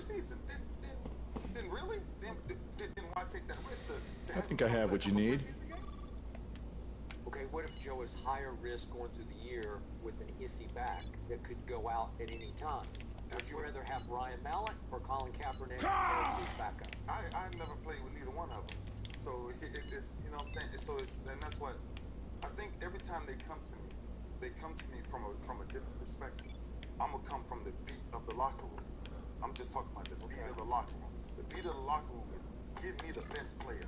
preseason. Then really? Then why take that risk to I think I have what you need. Okay, what if Joe is higher risk going through the year with an iffy back that could go out at any time? Would you rather have Ryan Mallett or Colin Kaepernick as his backup? I never played with neither one of them. So it's, you know what I'm saying? And that's what, I think every time they come to me from a different perspective. I'm going to come from the beat of the locker room. I'm just talking about the beat of the locker room. The beat of the locker room is give me the best player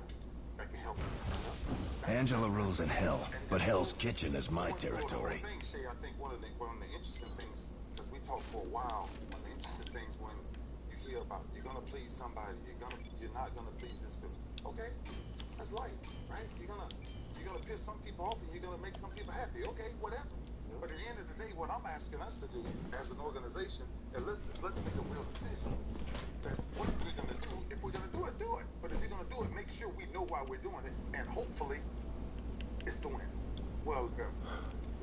that can help us. Angela rules in hell, but Hell's Kitchen is my territory. I think, Shay, one of the interesting things, because we talked for a while, one of the interesting things when you hear about you're gonna please somebody, you're not gonna please this person. Okay, that's life, right? You're gonna piss some people off and you're gonna make some people happy. Okay, whatever. But at the end of the day, what I'm asking us to do as an organization is let's make a real decision. That what we're gonna do, if we're gonna do it, do it. But if you're gonna do it, make sure we know why we're doing it, and hopefully, it's to win. Well,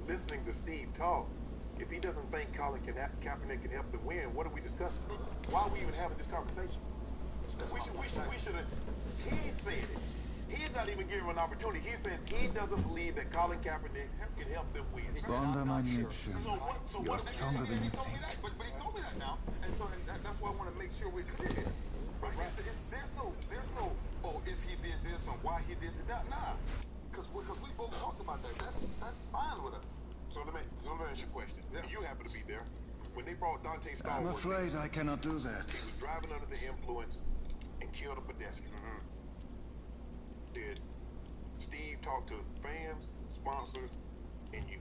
listening to Steve talk, if he doesn't think Colin Kaepernick can help them win, what are we discussing? Why are we even having this conversation? We should have. He said it. He's not even giving him an opportunity. He says he doesn't believe that Colin Kaepernick can help them win. Bonda Manipshin, you're stronger than you think. But he told me that now, and so that's why I want to make sure we're clear. Right? There's no, oh, if he did this and why he did that. Nah, because we both talked about that. That's fine with us. So let me ask you a question. Yeah. You happen to be there. When they brought Dante Starr, I'm afraid I cannot do that. He was driving under the influence and killed a pedestrian. Did Steve talk to fans, sponsors, and you?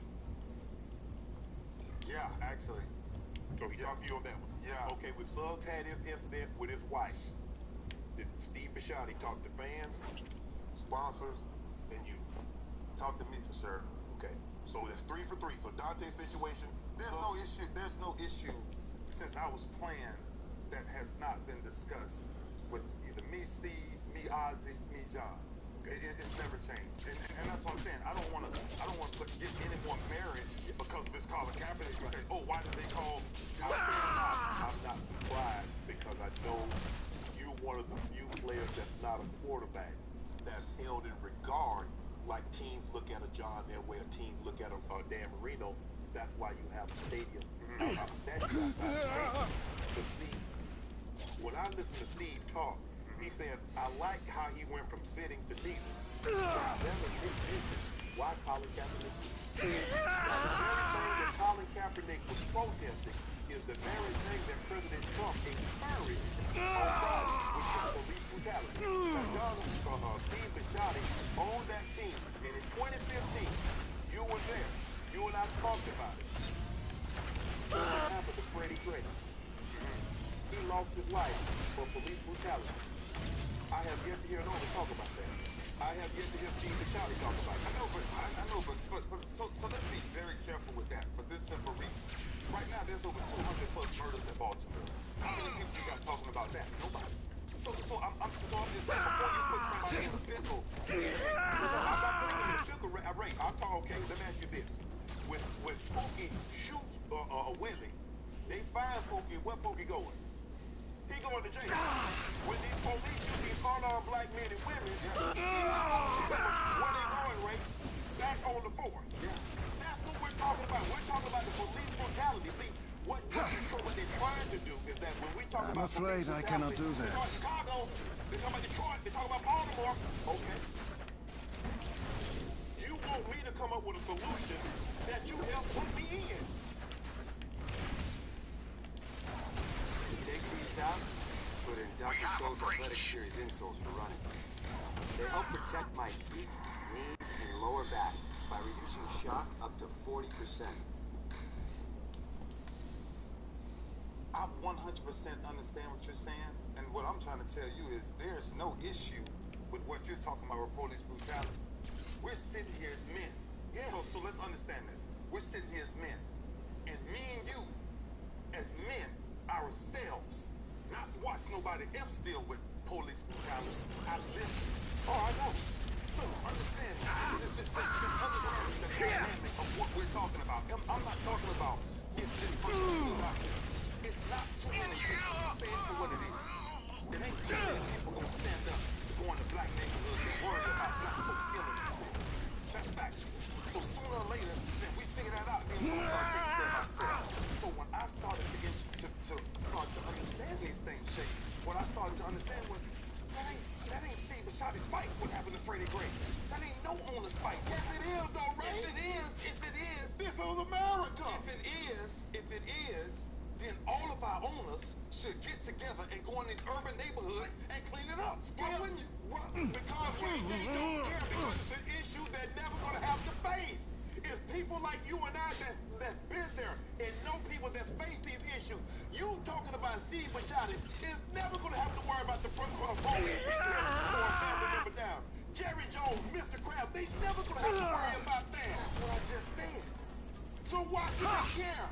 Yeah, actually. So he talked to you on that one? Yeah. Okay, when Suggs had his incident with his wife, did Steve Bisciotti talk to fans, sponsors, and you? Talk to me for sure. Okay, so that's 3 for 3. So Dante's situation, there's no issue since I was playing that has not been discussed with either me, Steve, me, Ozzy, me, John. It's never changed, and that's what I'm saying. I don't want to give any more merit because of this Colin Kaepernick. You say, oh, why did they call? I'm not surprised because I know you're one of the few players that's not a quarterback that's held in regard. Like teams look at a John Elway, a team look at a Dan Marino. That's why you have a stadium, a statue outside the stadium. But see, when I listen to Steve talk, he says, I like how he went from sitting to kneeling. Why Colin Kaepernick? The very thing that Colin Kaepernick was protesting is the very thing that President Trump encouraged on Friday, which is police brutality. Now, Steve Bisciotti owned that team, and in 2015, you were there. You and I talked about it. What happened to Freddie Gray? He lost his life for police brutality. I have yet to hear no one talk about that. I have yet to hear Steve Bisciotti talk about it. I know, but so let's be very careful with that for this simple reason. Right now, there's over 200 plus murders in Baltimore. How many people you got talking about that? Nobody. So I'm just saying, before you put somebody in a pickle, I'm not putting him in a pickle, Ray. I'm talking, okay, let me ask you this. When Pookie shoots a Willie, they find Pookie, where Pookie going? He going to jail. When these police shoot these unarmed black men and women, where they going, Ray? Back on the force. Yeah. That's what we're talking about. We're talking about the police brutality. See, what they're trying to do is that when we talk about police brutality, I'm afraid I cannot do that. They talk Chicago, they talk about Detroit, they talk about Baltimore. Okay. You want me to come up with a solution that you help put me in. Take these out, put in Dr. Soul's Athletic Series insoles for running. They help protect my feet, knees, and lower back by reducing shock up to 40%. I 100% understand what you're saying, and what I'm trying to tell you is there's no issue with what you're talking about with police brutality. We're sitting here as men. Yeah. So let's understand this. We're sitting here as men, and me and you, as men, ourselves, not watch nobody else deal with police brutality. I live it. Oh, I know. So understand, just understand the dynamic of what we're talking about. I'm not talking about is this person good out there. It's not too many people. Say it for what it started to understand was that ain't Steve Bashotti's fight. What happened to Freddie Gray? That ain't no owner's fight. Yes, it is, though, right? If it is, this is America. If it is, then all of our owners should get together and go in these urban neighborhoods and clean it up. Why wouldn't you? Because they don't care, because it's an issue they're never gonna have to face. It's people like you and I that's been there and know people that's faced these issues. You talking about Steve Bisciotti is never gonna have to worry about the front of a phone or a family member down. Jerry Jones, Mr. Krabs, they never gonna have to worry about that. That's what I just said. So why should they care?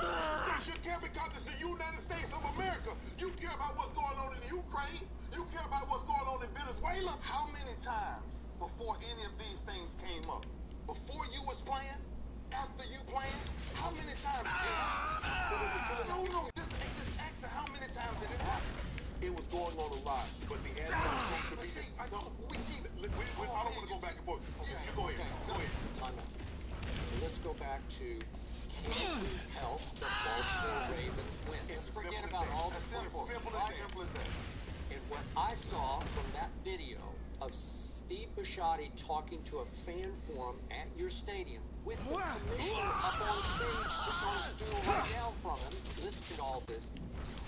They should care because it's the United States of America. You care about what's going on in Ukraine. You care about what's going on in Venezuela. How many times before any of these things came up? Before you was playing? After you playing? How many times did it happen? No, just ask her how many times did it happen? It was going on a lot, but the answer is going to be... I don't want to go back and forth. Okay, you go ahead. Go ahead. Time out. So let's go back to can we help the Baltimore Ravens win? Let's forget about all the football. Simple as that. And what I saw from that video of Steve Bisciotti talking to a fan forum at your stadium with the commissioner up on stage sitting on a stool right down from him, listen to all this,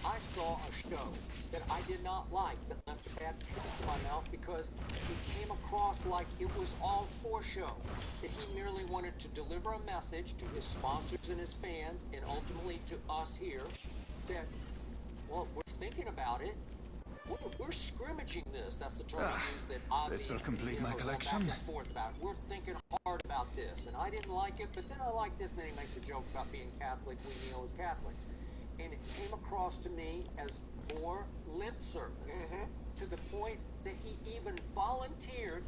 I saw a show that I did not like, that left a bad taste in my mouth because it came across like it was all for show, that he merely wanted to deliver a message to his sponsors and his fans and ultimately to us here that, well, we're thinking about it. We're scrimmaging this. That's the term we use that Ozzy This will complete my going collection. back and forth about. We're thinking hard about this, and I didn't like it, but then I like this, and then he makes a joke about being Catholic. We kneel as Catholics. And it came across to me as more lip service to the point that he even volunteered.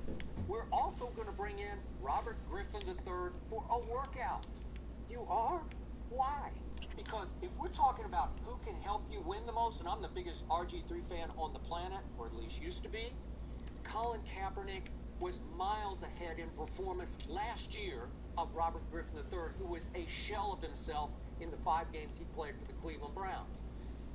We're also going to bring in Robert Griffin III for a workout. You are? Why? Because if we're talking about who can help you win the most, and I'm the biggest RG3 fan on the planet, or at least used to be, Colin Kaepernick was miles ahead in performance last year of Robert Griffin III, who was a shell of himself in the 5 games he played for the Cleveland Browns.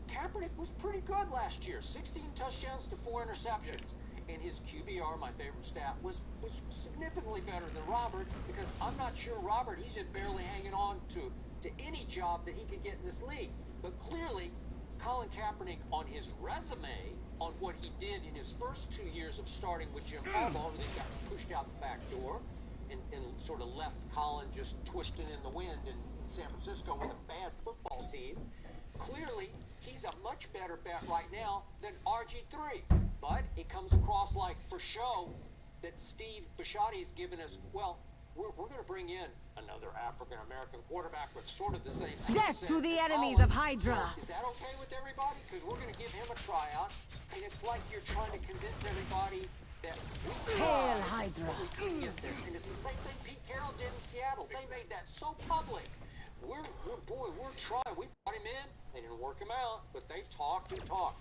Kaepernick was pretty good last year, 16 touchdowns to 4 interceptions. And his QBR, my favorite stat, was significantly better than Robert's, because I'm not sure Robert, he's just barely hanging on to any job that he could get in this league. But clearly, Colin Kaepernick, on his resume, on what he did in his first 2 years of starting with Jim Harbaugh, who then got pushed out the back door and sort of left Colin just twisting in the wind in San Francisco with a bad football team. Clearly, he's a much better bet right now than RG3. But it comes across like, for show, that Steve Bisciotti's given us, well, we're going to bring in another African-American quarterback with sort of the same skill Death set to the as enemies Colin. of Hydra! So, is that okay with everybody? Because we're going to give him a tryout, and it's like you're trying to convince everybody that we Hail tried, Hydra! but we couldn't get there. And it's the same thing Pete Carroll did in Seattle. They made that so public. We're trying. We brought him in. They didn't work him out, but they've talked and talked.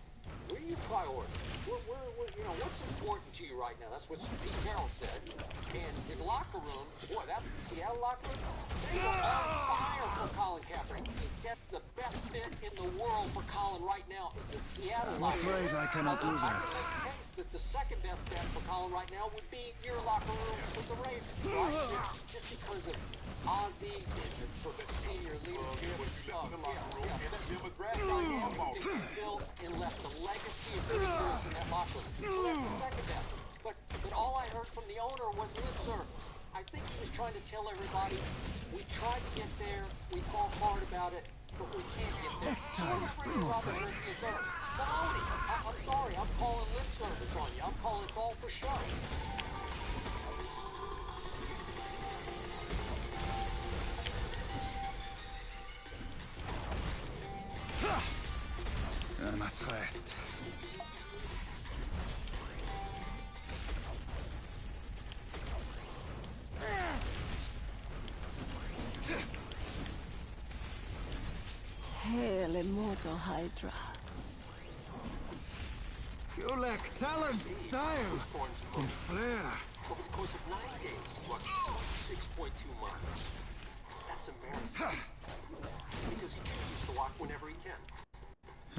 What are your priorities? What's important to you right now? That's what Pete Carroll said. And his locker room, boy, that Seattle locker room, they are on fire for Colin Kaepernick. That's the best fit in the world for Colin right now is the Seattle locker room. I'm afraid I cannot do I that. can make the case that the second best bet for Colin right now would be your locker room with the Ravens, right? Just because of Ozzy and the sort of senior leadership. They built and left a legacy of years in that locker room. So that's the second best. But all I heard from the owner was lip service. I think he was trying to tell everybody, we tried to get there, we thought hard about it, but we can't get there. Next time, bring more faith. Baloney. I'm sorry, I'm calling lip service on you. I'm calling it's all for show. I must rest. Hail immortal Hydra! You lack talent, style, and flair. Over the course of 9 days, he walks 6.2 miles. That's a marathon. Because he chooses to walk whenever he can.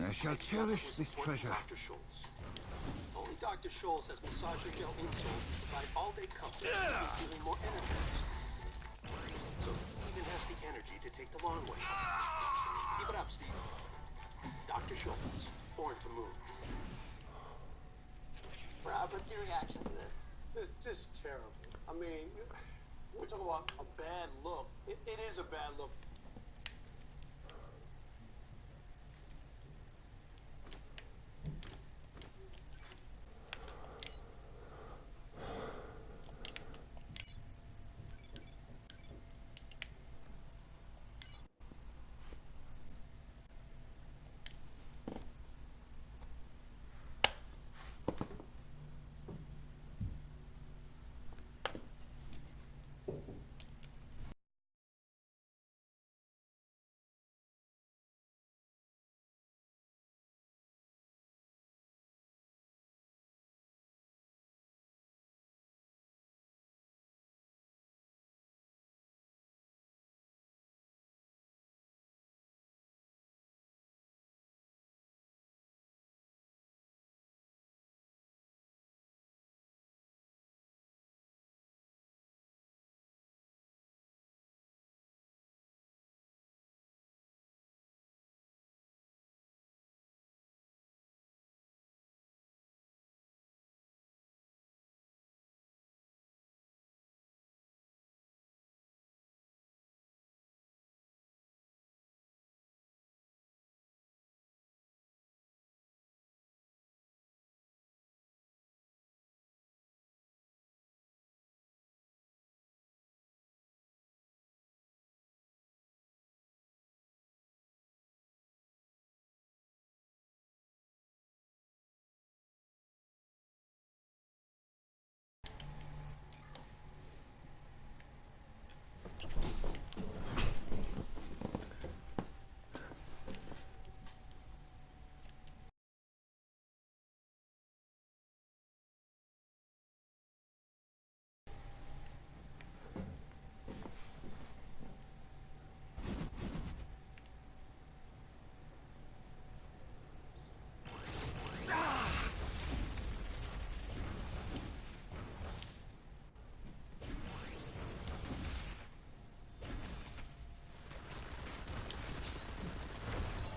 I shall cherish this treasure. Dr. Scholl's. Only Dr. Scholl's has massager gel insoles to provide all-day comfort and feeling more energized. So he even has the energy to take the long way. Keep it up, Steve. Dr. Scholl's, born to move. Rob, what's your reaction to this? It's just terrible. I mean, we're talking about a bad look. It is a bad look.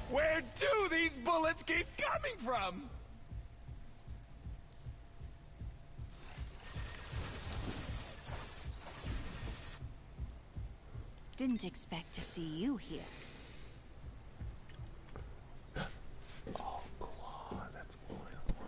Where do these bullets keep coming from? Didn't expect to see you here. Oh, claw, that's all I want.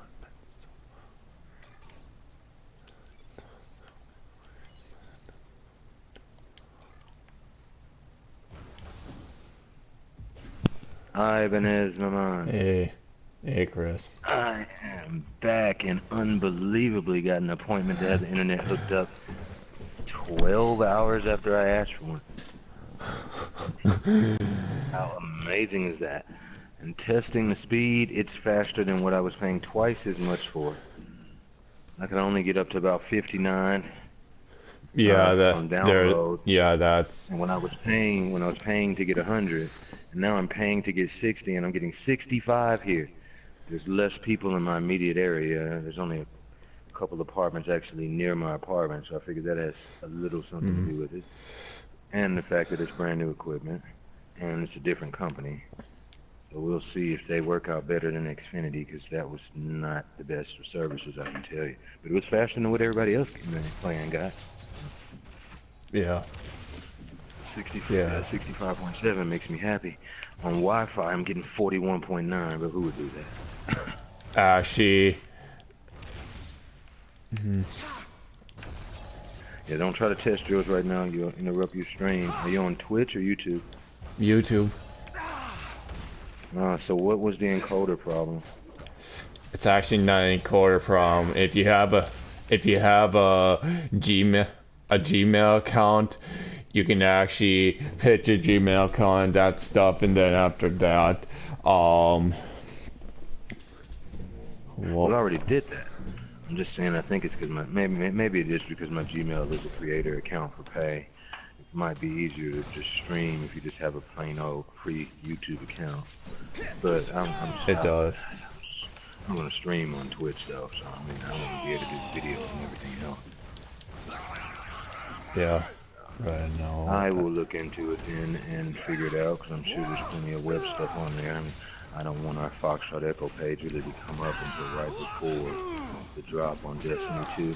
Hi, Benez, Maman. Hey, Chris. I am back and unbelievably got an appointment to have the internet hooked up 12 hours after I asked for one. How amazing is that? And testing the speed, it's faster than what I was paying twice as much for. I can only get up to about 59 on download. Yeah, that's. And when I was paying to get 100, and now I'm paying to get 60, and I'm getting 65 here. There's less people in my immediate area. There's only a couple apartments actually near my apartment, so I figured that has a little something to do with it. And the fact that it's brand new equipment, and it's a different company. So we'll see if they work out better than Xfinity, because that was not the best of services, I can tell you. But it was faster than what everybody else playing got. Yeah. 65.7 makes me happy. On Wi-Fi, I'm getting 41.9, but who would do that? Actually. Yeah, don't try to test yours right now. You'll interrupt your stream. Are you on Twitch or YouTube? YouTube. So what was the encoder problem? It's actually not an encoder problem. If you have a Gmail account, you can actually hit your Gmail account and that stuff, and then after that, Well, I already did that. I'm just saying I think it's because maybe it is because my Gmail is a creator account for pay. might be easier to just stream if you just have a plain old free YouTube account. But It does. I'm gonna stream on Twitch though, so I mean I want to be able to do videos and everything else. Yeah. Right now. I will look into it then and figure it out, because I'm sure there's plenty of web stuff on there. I mean, I don't want our Foxtrot Echo page really to come up until right before the drop on Destiny 2.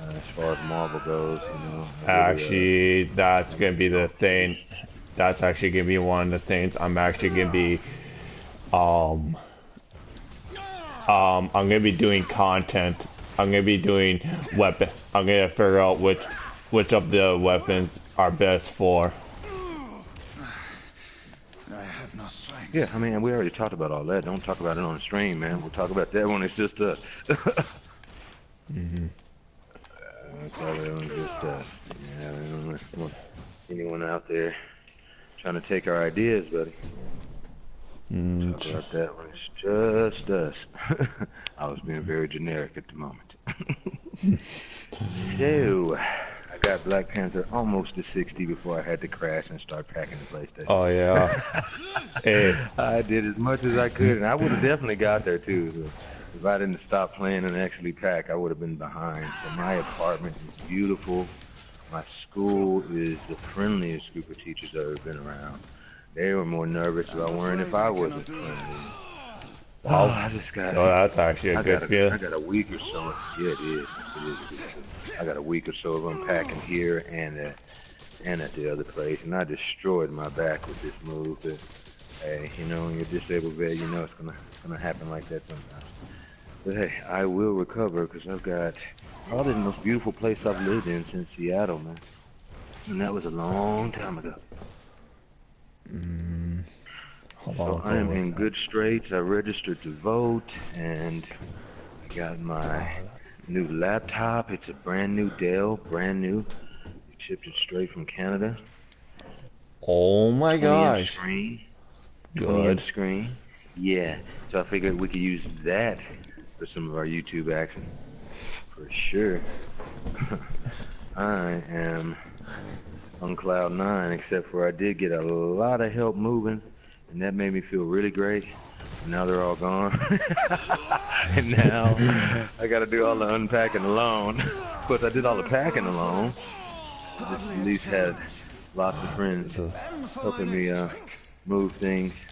As far as Marvel goes, you know. Actually, that's gonna be the thing. That's actually gonna be one of the things I'm actually gonna be. I'm gonna be doing content. I'm gonna be doing weapon. I'm gonna figure out which of the weapons are best for. I have no strength. Yeah, I mean, we already talked about all that. Don't talk about it on the stream, man. We'll talk about that when it's just us. Mm-hmm. Talk about it when it's just us. Yeah, I don't want anyone out there trying to take our ideas, buddy. Talk about that when it's just us. I was being very generic at the moment. So, I got Black Panther almost to 60 before I had to crash and start packing the PlayStation. Oh yeah. Hey. I did as much as I could, and I would have definitely got there too. So if I didn't stop playing and actually pack, I would have been behind. So my apartment is beautiful. My school is the friendliest group of teachers I've ever been around. They were more nervous about worrying if I wasn't friendly. Wow. I just got. So that's actually a good feeling. I got a week or so. Yeah, it is. I got a week or so of unpacking here and at the other place, and I destroyed my back with this move. But hey, you know, when you're disabled vet, you know it's gonna happen like that sometimes. But hey, I will recover, because I've got probably the most beautiful place I've lived in since Seattle, man. And that was a long time ago. So I am in good straits. I registered to vote, and I got my new laptop. It's a brand new Dell, brand new. They shipped it straight from Canada. Oh my gosh. Screen. Good. Screen. Yeah. So I figured we could use that for some of our YouTube action. For sure. I am on cloud 9, except for I did get a lot of help moving, and that made me feel really great. And now they're all gone. And now I gotta do all the unpacking alone. Of course, I did all the packing alone. I just at least had lots of friends helping me move things.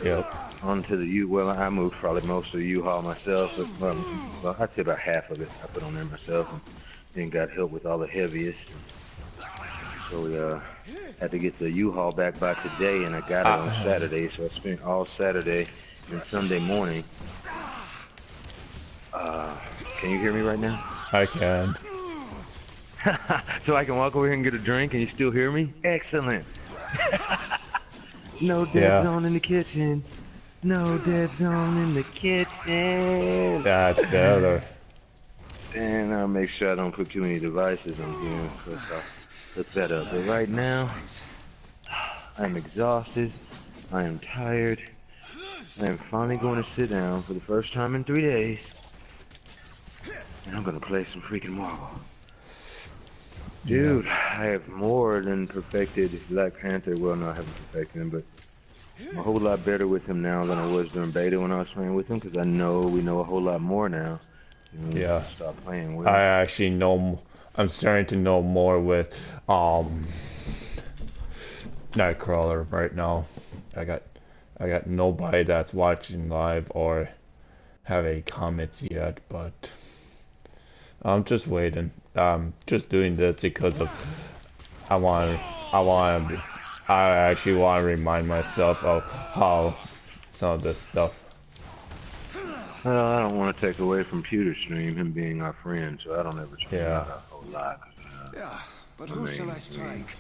Yep. Onto the well, I moved probably most of the U-Haul myself, but well, I'd say about half of it I put on there myself, and then got help with all the heaviest. So we had to get the U-Haul back by today, and I got it on Saturday, so I spent all Saturday and Sunday morning. Can you hear me right now? I can. So I can walk over here and get a drink, and you still hear me? Excellent. No dead zone in the kitchen. No dead zone in the kitchen. That's better. And I'll make sure I don't put too many devices on here, because I'll look that up. But right now, I'm exhausted. I am tired. I am finally going to sit down for the first time in 3 days. And I'm going to play some freaking Marvel. Dude, I have more than perfected Black Panther. Well, no, I haven't perfected him, but I'm a whole lot better with him now than I was during beta when I was playing with him, because I know we know a whole lot more now. Yeah. Stop playing with I actually know. I'm starting to know more with Nightcrawler right now. I got nobody that's watching live or have any comments yet, but I'm just waiting. I'm just doing this because of I actually want to remind myself of how some of this stuff. Well, I don't want to take away from Pewter Stream, him being our friend, so I don't ever check out a whole lot. Yeah, but who shall I strike?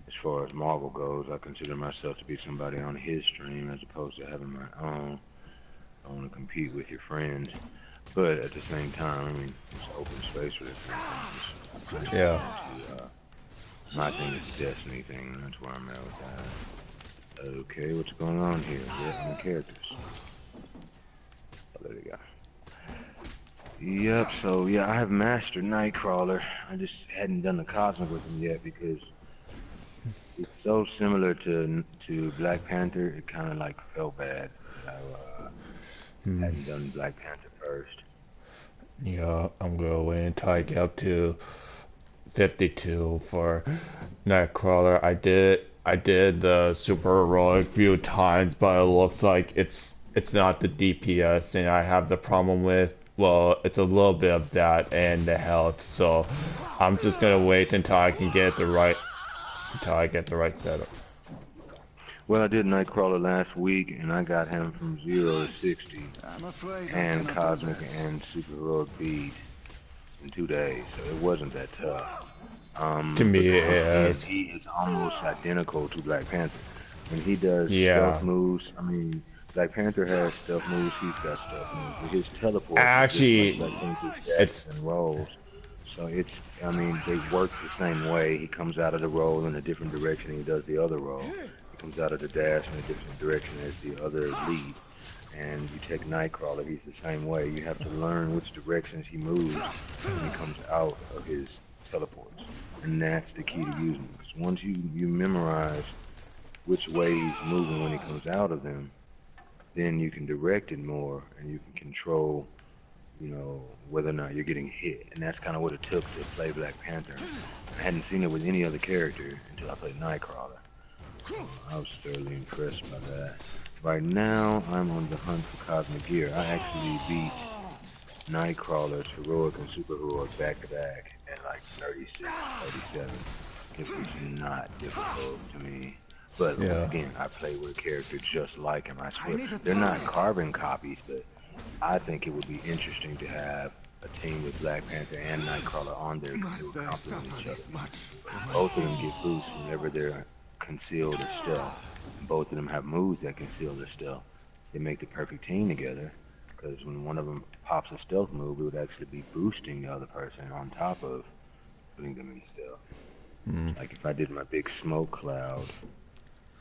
As far as Marvel goes, I consider myself to be somebody on his stream as opposed to having my own. I want to compete with your friends, but at the same time, I mean, it's open space for this kind of thing. Yeah. My thing is the Destiny thing, and that's where I'm at with that. Okay, what's going on here? Yeah, on characters. Oh, there we go. Yep, so yeah, I have mastered Nightcrawler. I just hadn't done the cosmic with him yet because It's so similar to Black Panther. It kind of like felt bad that I hadn't done Black Panther first. Yeah, I'm gonna wait until I get up to 52 for Nightcrawler. I did the super heroic few times, but it looks like it's not the DPS, and I have the problem with, well, it's a little bit of that and the health. So I'm just gonna wait until I can get the right setup. Well, I did Nightcrawler last week, and I got him from 0 to 60, and Cosmic and Super Heroic Beat in 2 days, so it wasn't that tough. To me, it is. He is almost identical to Black Panther. When he does Yeah. stealth moves, I mean, Black Panther has stealth moves, he's got stealth moves. But his teleport Actually, is just like Black Panther's it's and rolls. So it's, I mean, they work the same way. He comes out of the roll in a different direction and he does the other roll. He comes out of the dash in a different direction as the other lead. And you take Nightcrawler, he's the same way. You have to learn which directions he moves when he comes out of his teleports. And that's the key to using him. Because once you memorize which way he's moving when he comes out of them, then you can direct it more and you can control, you know, whether or not you're getting hit. And that's kind of what it took to play Black Panther. I hadn't seen it with any other character until I played Nightcrawler. I was thoroughly impressed by that. Right now, I'm on the hunt for Cosmic Gear. I actually beat Nightcrawler's Heroic and Super Heroic back-to-back at like 36, 37. It was not difficult to me. But once again, I play with a character just like him, I swear. They're not carbon copies, but I think it would be interesting to have a team with Black Panther and Nightcrawler on there because they would complement each other. Both of them get boosts whenever they're concealed or stealth. And both of them have moves that conceal their stealth. So they make the perfect team together because when one of them pops a stealth move, it would actually be boosting the other person on top of putting them in stealth. Like if I did my big smoke cloud,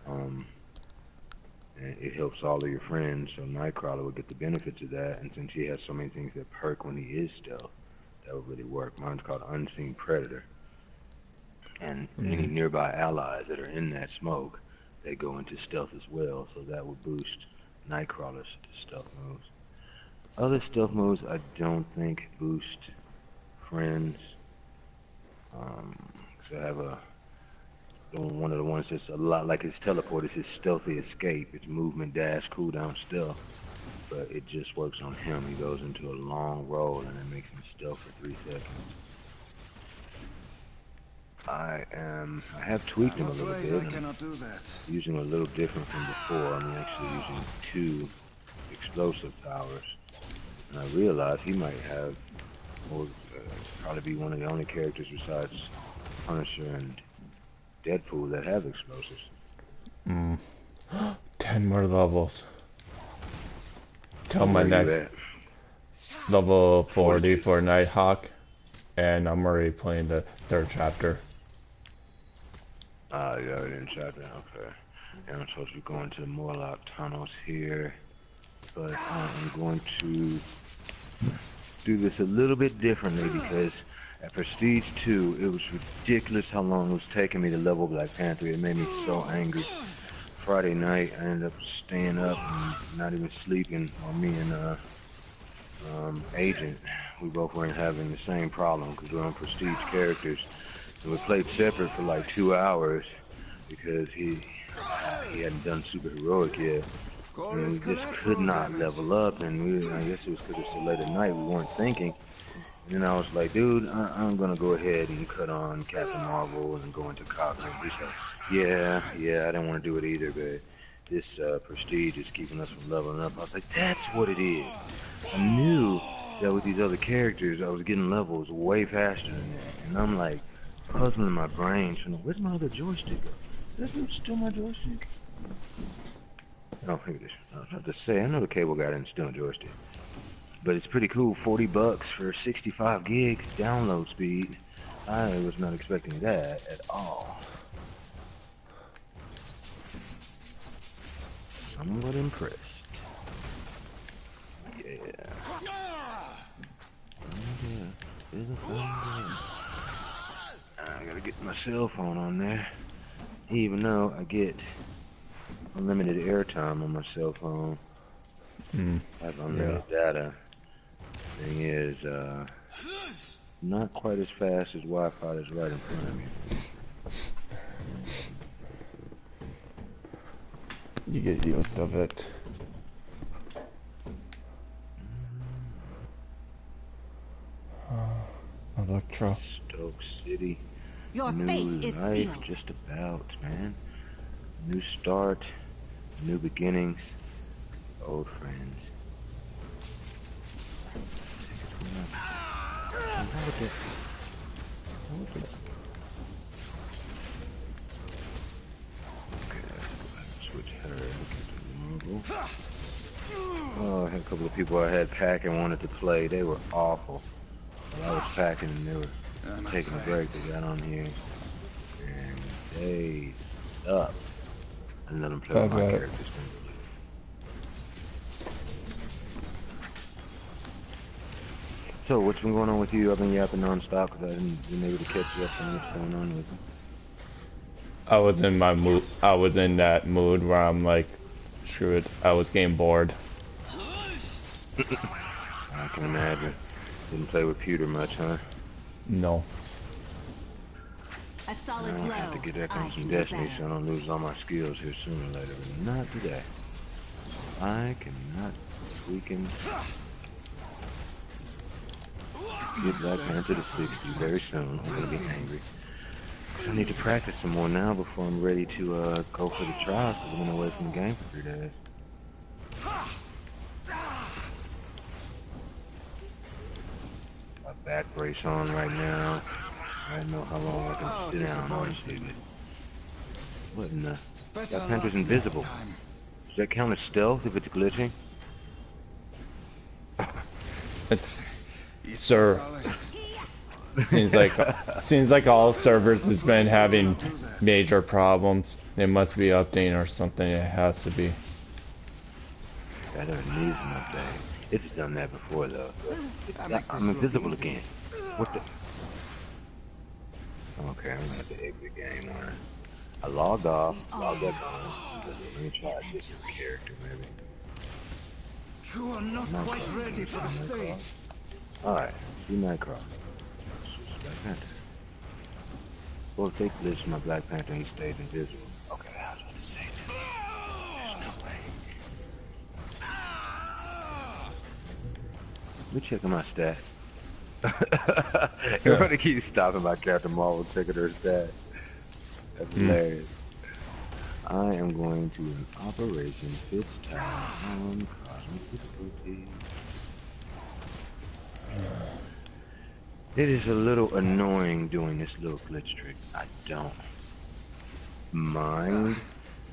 and it helps all of your friends, so Nightcrawler would get the benefits of that, and since he has so many things that perk when he is stealth, that would really work. Mine's called Unseen Predator. And any nearby allies that are in that smoke, they go into stealth as well, so that would boost Nightcrawler's stealth moves. Other stealth moves I don't think boost friends. So I have one of the ones that's a lot like his teleport is his stealthy escape. It's movement, dash, cooldown, stealth. But it just works on him. He goes into a long roll and it makes him stealth for 3 seconds. I have tweaked him a little bit. I'm using a little different from before. I'm actually using 2 explosive powers. And I realized he might have, or probably be one of the only characters besides Punisher and Deadpool that have explosives. 10 more levels. Tell my Where you next at? level 40 for Nighthawk, and I'm already playing the 3rd chapter. Ah, you already in chapter, okay. Yeah, I'm supposed to be going to the Morlock tunnels here, but I'm going to do this a little bit differently because at Prestige 2, it was ridiculous how long it was taking me to level Black Panther. It made me so angry. Friday night, I ended up staying up and not even sleeping. While me and Agent, we both weren't having the same problem because we're on Prestige characters. And we played separate for like 2 hours because he hadn't done Super Heroic yet. And we just could not level up, and I guess it was because it's so late at night, we weren't thinking. And then I was like, dude, I'm gonna go ahead and cut on Captain Marvel and go into Cosmic. He's like, yeah, I didn't want to do it either, but this Prestige is keeping us from leveling up. I was like, that's what it is. I knew that with these other characters, I was getting levels way faster than that. And I'm like, puzzling my brain, trying to, where's my other joystick? Is that still my joystick? Oh, here it is. I was about to say, I know the cable guy didn't steal a joystick. But it's pretty cool, $40 for 65 gigs download speed. I was not expecting that at all. Somewhat impressed. Yeah. I gotta get my cell phone on there. even though I get unlimited airtime on my cell phone. I have unlimited data. Thing is, not quite as fast as Wi-Fi that's right in front of me. You get used of it. Electro. Stoke City. Your New fate is life, sealed. just about, man. New start, new beginnings, old friends. How would that? Okay, let's go ahead and switch her. Look at the marble. Oh, I had a couple of people I had packing wanted to play. They were awful. While I was packing and they were taking a break, they got on here and they sucked. I let them play with my characters. So, what's been going on with you? I've been yapping non-stop because I haven't been able to catch you up on what's going on with you. I was in my mood. I was in that mood where I'm like, screw it. I was getting bored. I can imagine. Didn't play with Pewter much, huh? No. A solid I blow. have to get back I on some can do Destiny better. so I don't lose all my skills here sooner or later, but not today. I cannot freaking get Black Panther to 60 very soon. I'm gonna be angry. Cause I need to practice some more now before I'm ready to go for the trial, because I've been away from the game for 3 days. My back brace on right now. I don't know how long I can sit down, honestly. What in the? Black Panther's invisible. Does that count as stealth if it's glitching? It's, sir. Seems like all servers has been having major problems. They must be updating or something. It has to be. That needs an update. It's done that before though. So I'm invisible again. What the? Okay, I'm gonna have to exit the game on it. I logged off, logged back on. Let me try a different character maybe. You are not quite ready for the stage. Alright, see Nightclawer. Black Panther. Well, if they glitched my Black Panther, he stayed invisible. Okay, I was about to say that. There's no way. Let me check my stats. Everybody keeps stopping by Captain Marvel checking her stats. That's hilarious. I am going to an Operation Fitztown on Cosmic Difficulty. It is a little annoying doing this little glitch trick. I don't mind.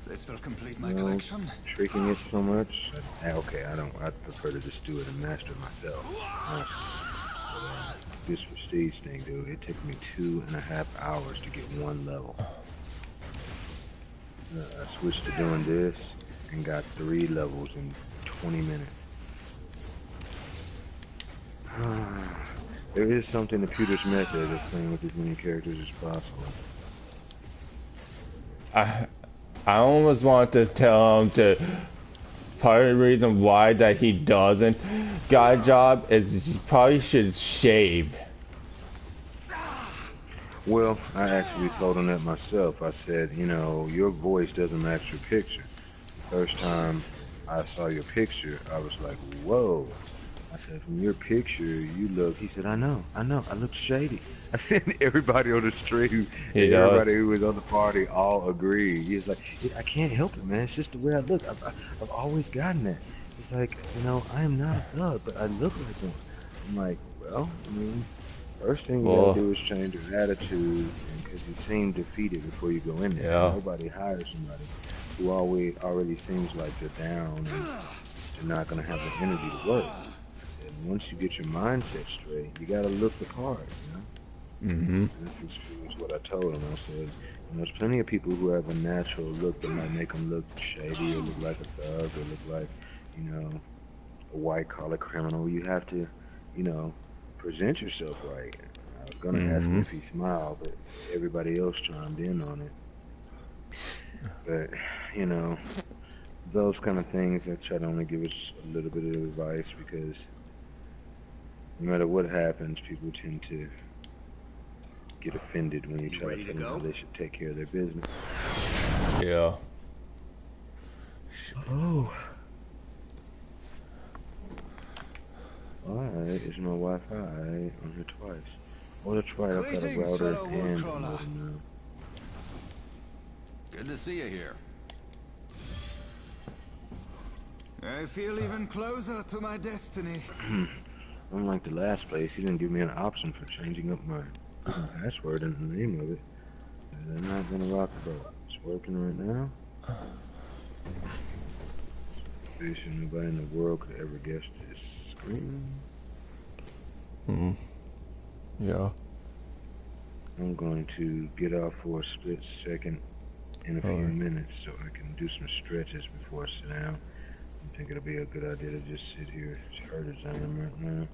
This will complete my collection. Tricking it so much. Okay, I prefer to just do it and master it myself. This prestige thing, dude, it took me 2.5 hours to get 1 level. I switched to doing this and got 3 levels in 20 minutes. There is something to Pewter's method of playing with as many characters as possible. I almost want to tell him to. Part of the reason why that he doesn't got a job is he probably should shave. Well, I actually told him that myself. I said, you know, your voice doesn't match your picture. First time I saw your picture, I was like, whoa. I said, from your picture, you look, he said, I know, I look shady. I said, everybody on the street, everybody who was on the party all agreed. He's like, I can't help it, man. It's just the way I look. I've always gotten that. It's like, you know, I am not a thug, but I look like one. I'm like, well, I mean, first thing you gotta do is change your attitude, because you seem defeated before you go in there. Yeah. Nobody hires somebody who already seems like they're down and they're not gonna have the energy to work. Once you get your mindset straight, you gotta look the part, you know? Mm-hmm. And this is what I told him. I said, you know, there's plenty of people who have a natural look that might make them look shady or look like a thug or look like, you know, a white-collar criminal. You have to, you know, present yourself right. I was gonna ask him if he smiled, but everybody else chimed in on it. But, you know, those kind of things, I try to only give us a little bit of advice because no matter what happens, people tend to get offended when you try to tell them how they should take care of their business. Yeah. Oh. Why is my Wi-Fi on here twice? Oh, that's right, I've got a router and a modem now. Good to see you here. I feel even closer to my destiny. Unlike the last place, he didn't give me an option for changing up my password and the name of it. I'm not gonna rock the boat. It's working right now. Nobody in the world could ever guess this screen. Yeah. I'm going to get off for a split second in a few minutes so I can do some stretches before I sit down. I think it'll be a good idea to just sit here as hard as I am right now.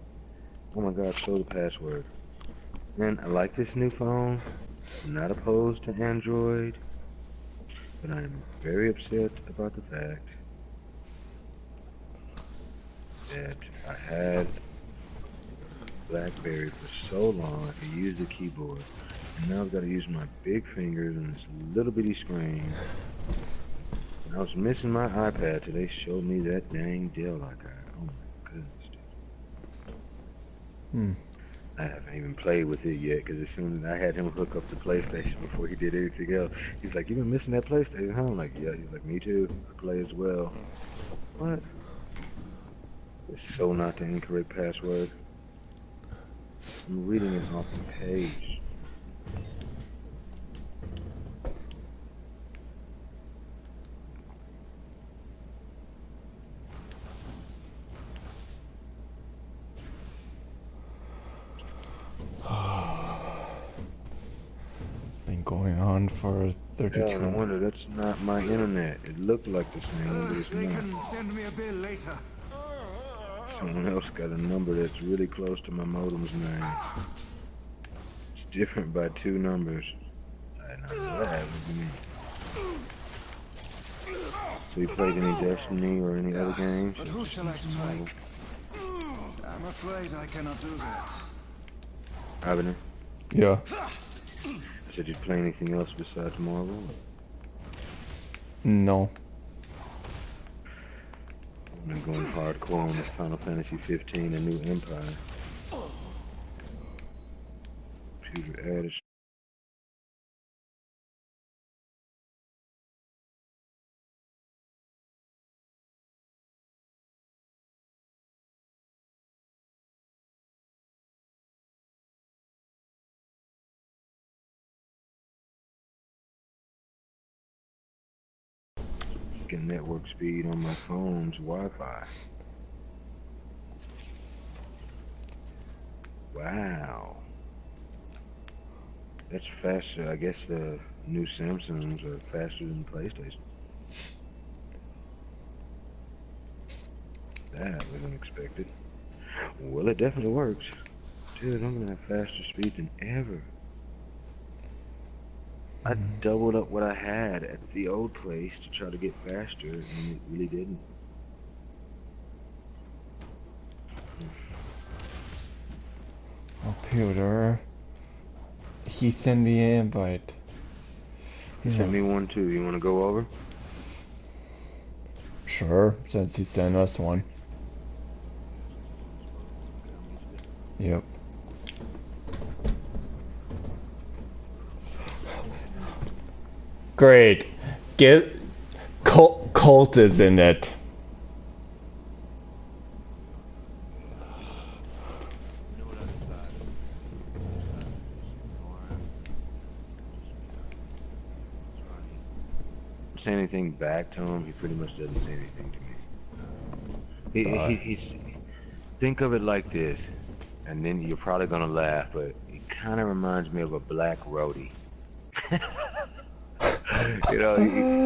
Oh my god, show the password. Man, I like this new phone. I'm not opposed to Android, but I'm very upset about the fact that I had BlackBerry for so long I could use the keyboard, and now I've got to use my big fingers on this little bitty screen. And I was missing my iPad till they showed me that dang deal I got. Oh my goodness, dude. I haven't even played with it yet because as soon as I had him hook up the PlayStation before he did anything else, he's like, "You've been missing that PlayStation, huh?" I'm like, "Yeah." He's like, "Me too. I play as well." What? It's so not the incorrect password. I'm reading it off the page. Been going on for 32 Yeah, no wonder that's not my internet. It looked like the same, but it's They not. can send me a bill later. Someone else got a number that's really close to my modem's name. It's different by 2 numbers. I know what happened to me. So you played any Destiny or any other games? But who shall I strike? I'm afraid I cannot do that. Abner, Yeah. did you play anything else besides Marvel? No. I'm going hardcore on the Final Fantasy 15, A New Empire. Computer added. Network speed on my phone's Wi-Fi. Wow. That's faster. I guess the new Samsungs are faster than the PlayStation. That was unexpected. Well, it definitely works. Dude, I'm gonna have faster speed than ever. I doubled up what I had at the old place to try to get faster, and it really didn't. Computer. He sent me an invite. He sent me one too. You want to go over? Sure, since he sent us one. Yep. Great. Get Colt is in it. Say anything back to him, he pretty much doesn't say anything to me. He's think of it like this, and then you're probably gonna laugh, but it kind of reminds me of a black roadie. You know,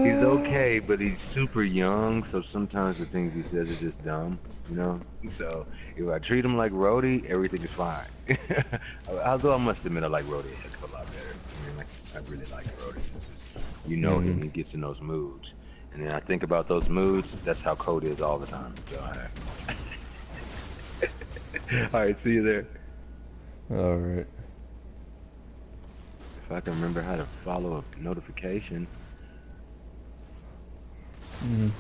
he's okay, but he's super young, so sometimes the things he says are just dumb, you know? So if I treat him like Rhodey, everything is fine. Although I must admit I like Rhodey a heck of a lot better. I mean, I really like Rhodey. You know him. He gets in those moods. And then I think about those moods. That's how Code is all the time. All right, see you there. All right. If I can remember how to follow a notification. Of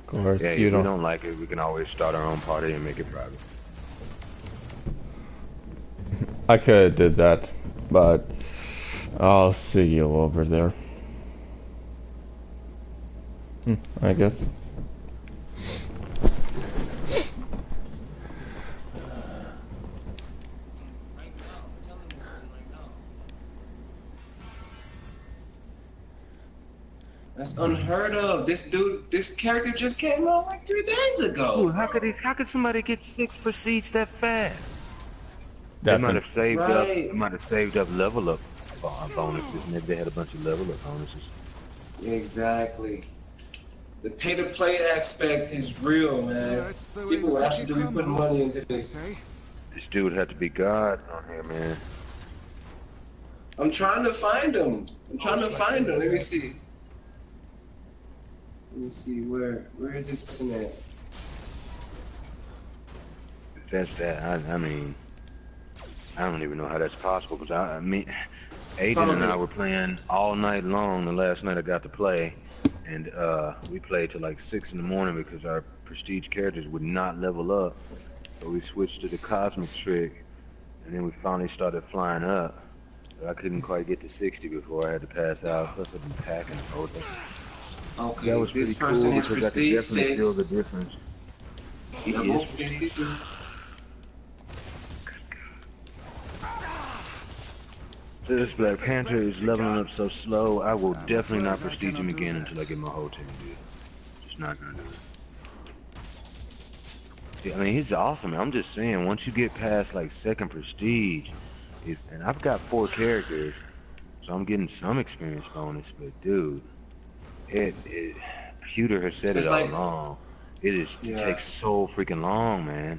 course, Yeah, you if don't. we don't like it, we can always start our own party and make it private. I could have did that, but I'll see you over there. I guess. That's unheard of. This character just came out like 3 days ago. Dude, how could somebody get 6 prestige that fast? That's they might have saved up. Right. They might have saved up level up bonuses. Maybe they had a bunch of level up bonuses. Exactly. The pay to play aspect is real, man. People will actually be putting money into this. This dude had to be God on here, man. I'm trying to find him. Let me see. Where is this person at? That's that. I mean, I don't even know how that's possible because I mean, Aiden and I were playing all night long. The last night I got to play, and we played till like 6 in the morning because our prestige characters would not level up. So we switched to the cosmic trick, and then we finally started flying up. But I couldn't quite get to 60 before I had to pass out. Plus I've been packing the whole thing. Okay, that was this pretty person cool is because I could prestige definitely 6. feel the difference. He is prestige. This Black Panther is leveling up so slow, I will definitely not prestige him again until I get my whole team, dude. Just not gonna do it. Yeah, I mean, he's awesome. I'm just saying, once you get past like 2nd prestige, and I've got 4 characters, so I'm getting some experience bonus, but dude, Pewter has said It's it all like, along. It takes so freaking long, man.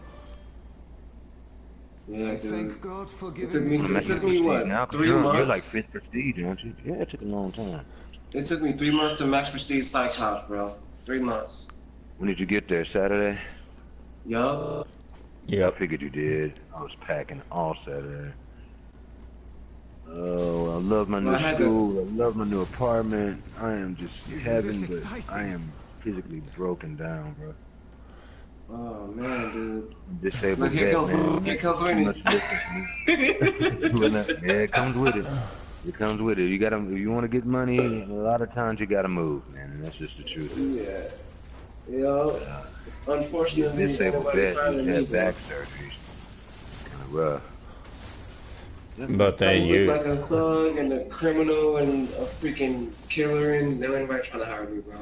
Yeah, dude. Thank God for It took me what? Now, 3 you're months? like 5th prestige, aren't you? Yeah, it took a long time. It took me 3 months to max prestige Cyclops, bro. 3 months. When did you get there? Saturday? Yup. Yeah. I figured you did. I was packing all Saturday. Oh, I love my new school. I love my new apartment. I am just heaven, but I am physically broken down, bro. Oh man, dude. Disabled. Look, here comes Winnie. Yeah, it comes with it. It comes with it. You gotta, if you want to get money, a lot of times you gotta move, man, and that's just the truth. Yeah. Yo. Unfortunately, disabled vet who's had back surgery. Kind of rough. But then you look like a thug and a criminal and a freaking killer, and now anybody trying to hire me, bro.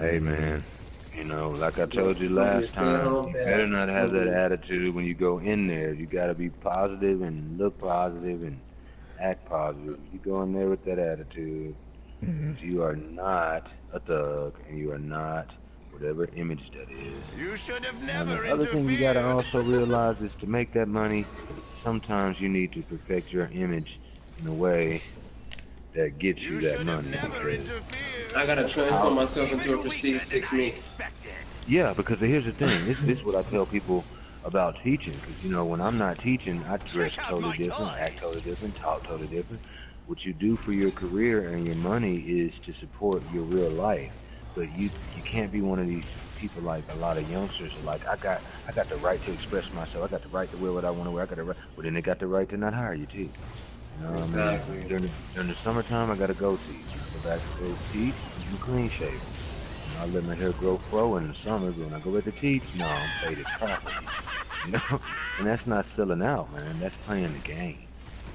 Hey, man. You know, like I told you last time, you better not have that attitude when you go in there. You gotta be positive and look positive and act positive. You go in there with that attitude, you are not a thug, and you are not whatever image that is. You should have never The other thing you gotta also realize is to make that money, sometimes you need to perfect your image in a way that gets you that money. I gotta transform myself into a prestige 6 me. Yeah, because here's the thing. This is what I tell people about teaching. Because, you know, when I'm not teaching, I dress totally different, act totally different, talk totally different. What you do for your career and your money is to support your real life. But you can't be one of these people like a lot of youngsters are like, I got the right to express myself. I got the right to wear what I want to wear. I got the right. Well, then they got the right to not hire you too. You know what I mean? During the summertime, I gotta go teach. I go back to go teach. I'm clean shaven. I let my hair grow fro in the summer, but when I go back to teach, no, I'm faded properly. You know? And that's not selling out, man. That's playing the game.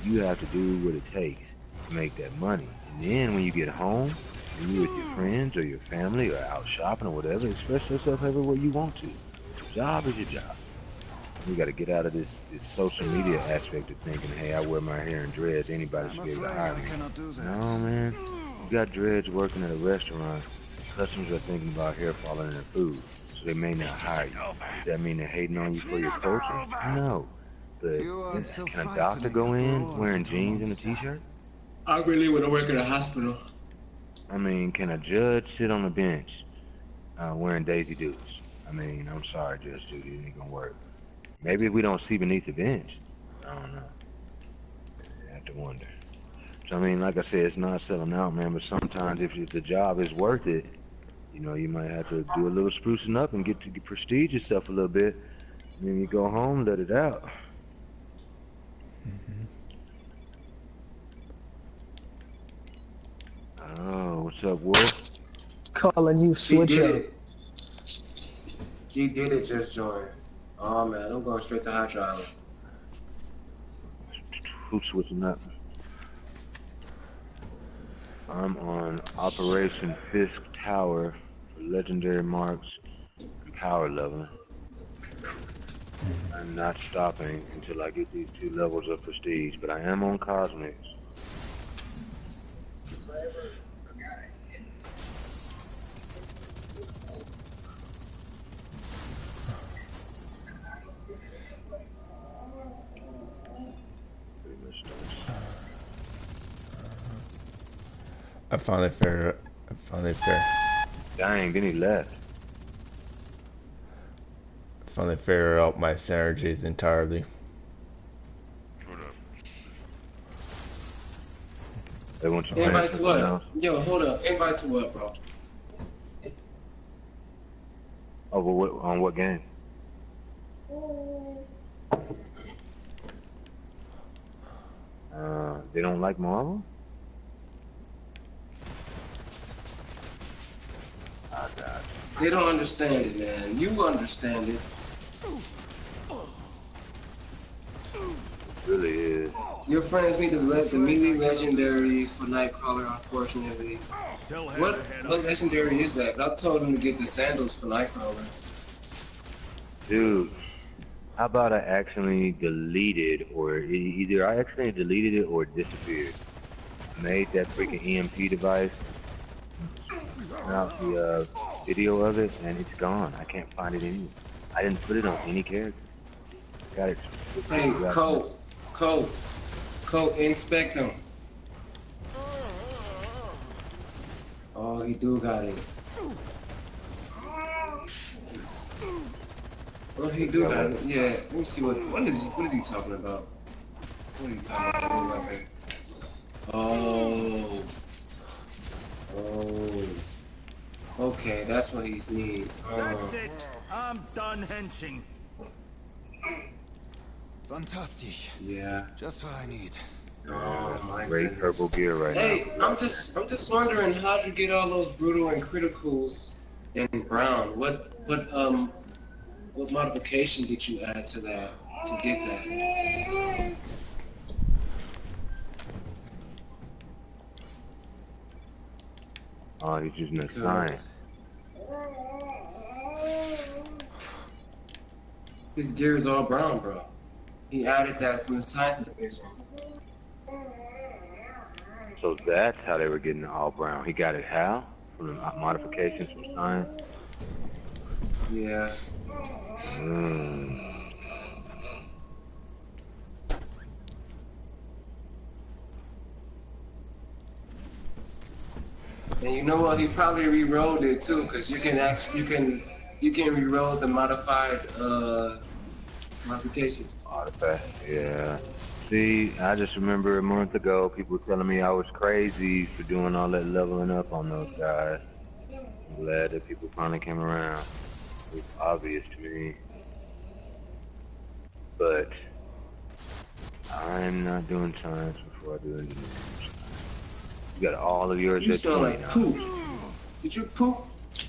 You have to do what it takes to make that money. And then when you get home, and you're with your friends or your family or out shopping or whatever, express yourself everywhere you want to. Your job is your job. We got to get out of this social media aspect of thinking, hey, I wear my hair in dreads, anybody should be able to hire me. No, man. You got dreads working at a restaurant. Customers are thinking about hair falling in their food, so they may not hire you. Does that mean they're hating on you for your culture? No. But can a doctor go in wearing jeans and a t-shirt? I really want to work at a hospital. I mean, can a judge sit on the bench wearing Daisy Dukes? I mean, I'm sorry, Judge Judy, it ain't gonna work. Maybe we don't see beneath the bench. I don't know. I have to wonder. So, I mean, like I said, it's not selling out, man, but sometimes if the job is worth it, you know, you might have to do a little sprucing up and get to prestige yourself a little bit. And then you go home, let it out. Oh, what's up, Wolf? Calling you switch up. She did it, just joined. Oh man, I'm going straight to hot trial. Who's switching up? I'm on Operation Fisk Tower for legendary marks and power leveling. I'm not stopping until I get these 2 levels of prestige, but I am on Cosmics. I finally figured. Dang, then he left. Finally figured out my synergies entirely. They want you invite to what? Yo, hold up. Invite to what, bro? Oh, but what, on what game? They don't like Marvel? I got you. They don't understand it, man. You understand it. It really is. Your friends need to let the melee legendary for Nightcrawler, unfortunately. What legendary is that? 'Cause I told him to get the sandals for Nightcrawler. Dude, how about I actually deleted, or either I accidentally deleted it or it disappeared. I made that freaking EMP device, out the video of it, and it's gone. I can't find it anywhere. I didn't put it on any character. Got it. Hey, Cole, inspect him. Oh, he do got it. Oh, he do got it. Yeah, let me see what is he talking about? What are you talking about? Oh. Okay, that's what he's need. That's it. I'm done henching. Fantastic. Yeah. Just what I need. Oh my Great goodness. purple gear right now. Hey, I'm just wondering how'd you get all those brutal and criticals in brown? What modification did you add to that to get that? Oh, he's using a science. His gear is all brown, bro. He added that from the science division. So that's how they were getting it all brown. He got it how? From the modifications from science? Yeah. And you know what? He probably re-rolled it too, cause you can re-roll the modified modifications. Artifact, yeah. See, I just remember a month ago, people telling me I was crazy for doing all that leveling up on those guys. I'm glad that people finally came around. It was obvious to me. But I'm not doing science before I do engineering. You got all of yours You at smell 20 like now. poop. Did you poop?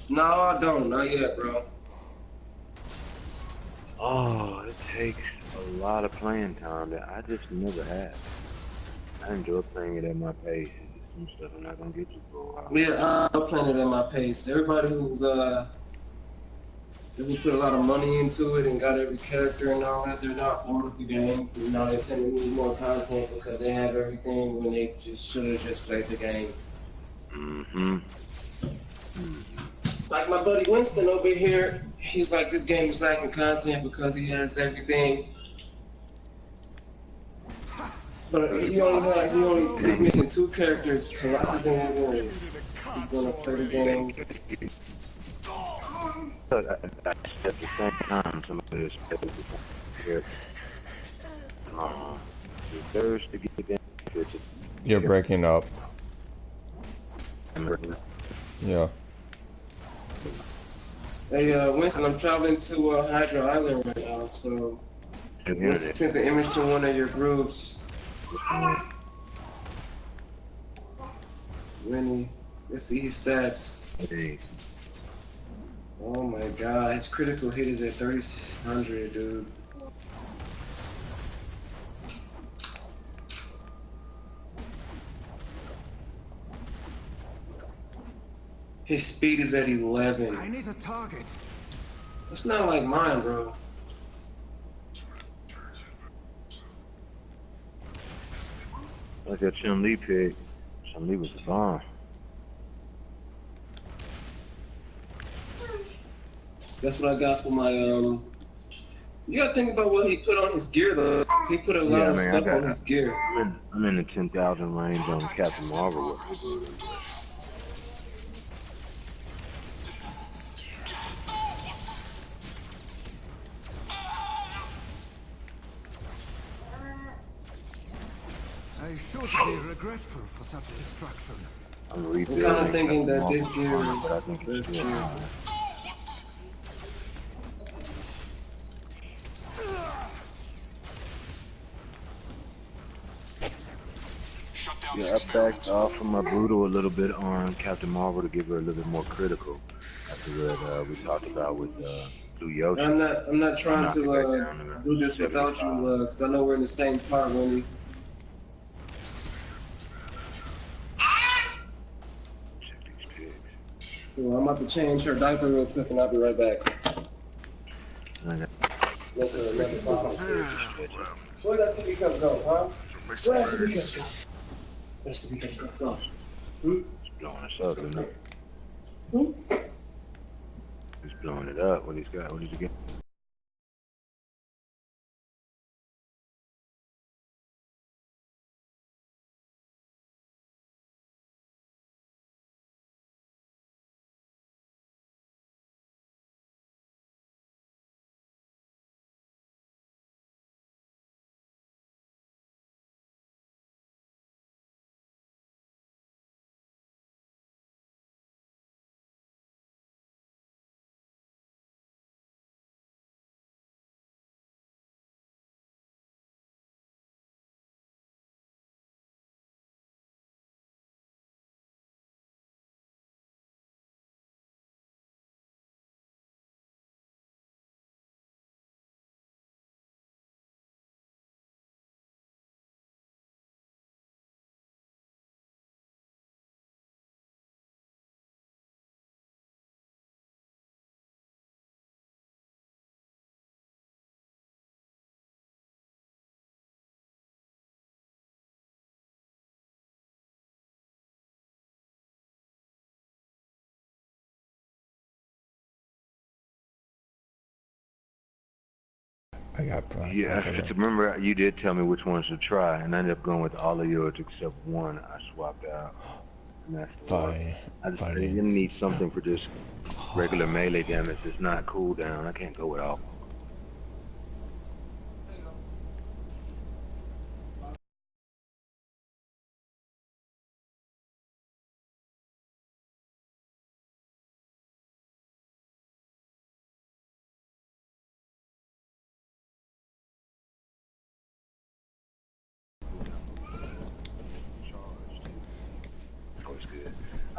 No, I don't. Not yet, bro. Oh, it takes a lot of playing time that I just never had. I enjoy playing it at my pace. It's just some stuff I'm not gonna get to for a while. Yeah, I'm playing it at my pace. Everybody who put a lot of money into it and got every character and all that, they're not bored with the game. You know, they're sending me more content because they have everything when they just should have just played the game. Like my buddy Winston over here, he's like, this game is lacking content because he has everything. But he's missing 2 characters, Colossus and Wolverine. He's gonna play the game. At the same time, somebody is here. The thirst to get in. You're breaking up. Yeah. Hey, Winston, I'm traveling to Hydra Island right now, so let's send the image to one of your groups. Winnie, let's see his stats. Hey. Oh my god, his critical hit is at 3,600, dude. His speed is at 11. I need a target. It's not like mine, bro. Like that Chun-Li pick. Chun-Li was the bomb. That's what I got for my, You gotta think about what he put on his gear, though. He put a lot of stuff on his gear. I'm in the 10,000 range on Captain Marvel. I should be regretful for such destruction. I'm kind of thinking that this gear is best gear. Yeah, I backed off from my brutal a little bit on Captain Marvel to give her a little bit more critical. After what we talked about with Blue Yoshi. I'm not trying to do this without you, because I know we're in the same part, Winnie. So I'm about to change her diaper real quick, and I'll be right back. Where that CB cup go, huh? Where that CB cup go? Where that CB cup go? It's blowing us up, isn't it? He's blowing it up. What he's got? What did he get? I got black. Yeah, remember you did tell me which ones to try, and I ended up going with all of yours except one I swapped out. And that's the one. I just didn't need something for just regular melee damage. It's not cooldown. I can't go with all.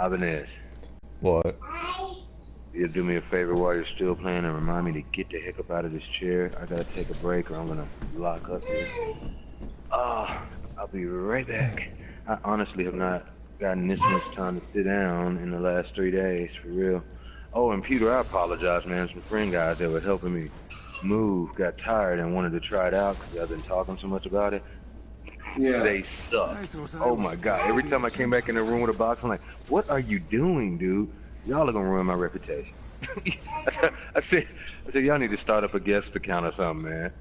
Ibanez. What? You do me a favor while you're still playing and remind me to get the heck up out of this chair. I gotta take a break or I'm gonna lock up here. I'll be right back. I honestly have not gotten this much time to sit down in the last 3 days, for real. Oh, and Peter, I apologize, man. Some friend guys that were helping me move got tired and wanted to try it out because I've been talking so much about it. Yeah. They suck. Oh my god. Every time I came back in the room with a box, I'm like, what are you doing, dude? Y'all are gonna ruin my reputation. I said, y'all need to start up a guest account or something, man.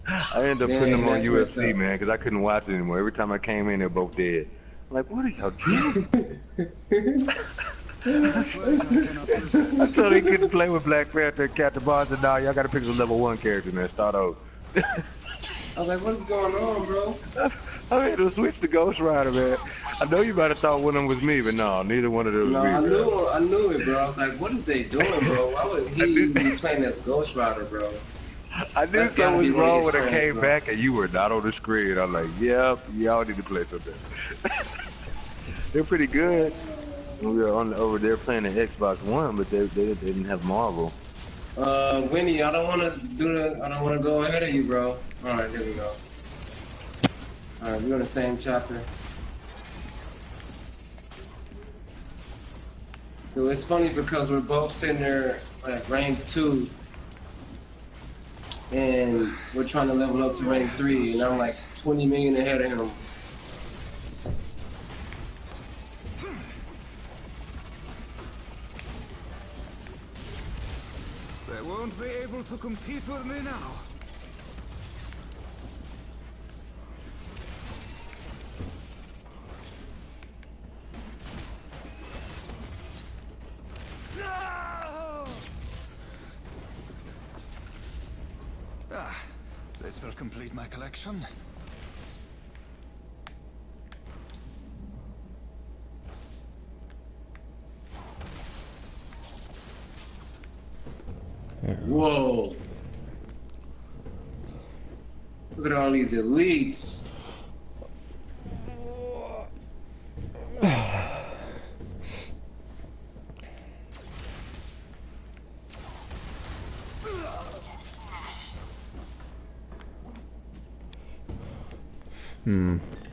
I ended up putting Dang, them on that's messed UFC, up. man, because I couldn't watch it anymore. Every time I came in, they're both dead. I'm like, what are y'all doing? I'm afraid I cannot do that. I told he couldn't play with Black Panther and Captain Barnes, and now y'all got to pick some level 1 characters, man. Start over. I was like, what's going on, bro? I made him switch to Ghost Rider, man. I know you might have thought one of them was me, but no, neither one of them was No, me, man. I knew it, bro. I was like, what is they doing, bro? Why would he even be playing as Ghost Rider, bro? I knew That's gotta something was be one of wrong his when I friends, came bro. back and you were not on the screen. I'm like, yep, y'all need to play something. They're pretty good. We were over there playing the Xbox One, but they didn't have Marvel. Winnie, I don't want to go ahead of you, bro. All right, there we go. All right, we're on the same chapter. So it's funny because we're both sitting there at rank 2, and we're trying to level up to rank 3, and I'm like 20 million ahead of him. They won't be able to compete with me now. Ah, this will complete my collection. Whoa. Look at all these elites.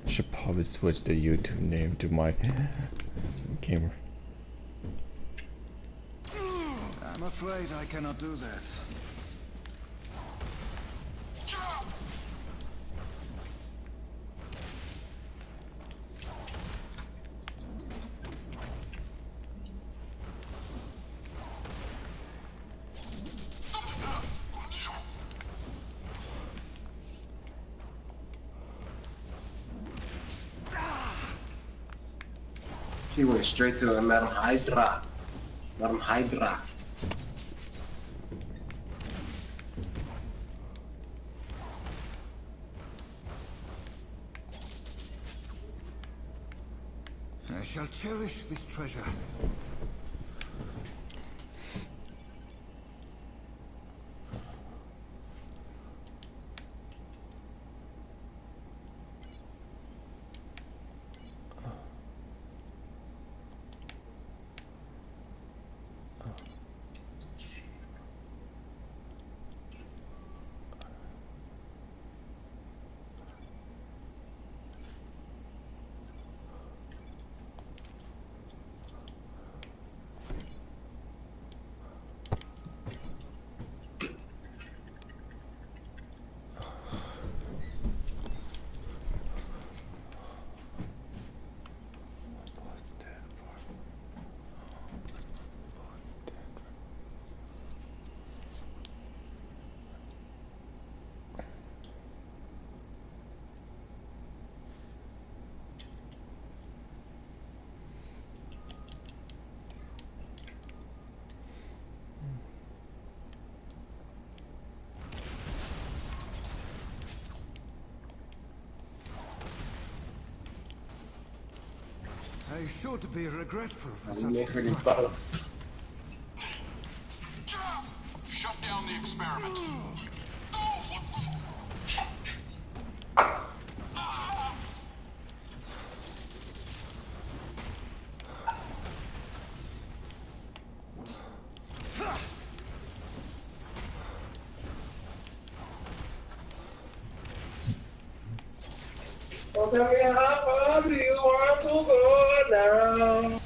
Should probably switch the YouTube name to my gamer. I'm afraid I cannot do that. She went straight to Madam Hydra. Madam Hydra. I shall cherish this treasure. I should be regretful for such destruction. Shut down the experiment. So tell me how far do you want to go now?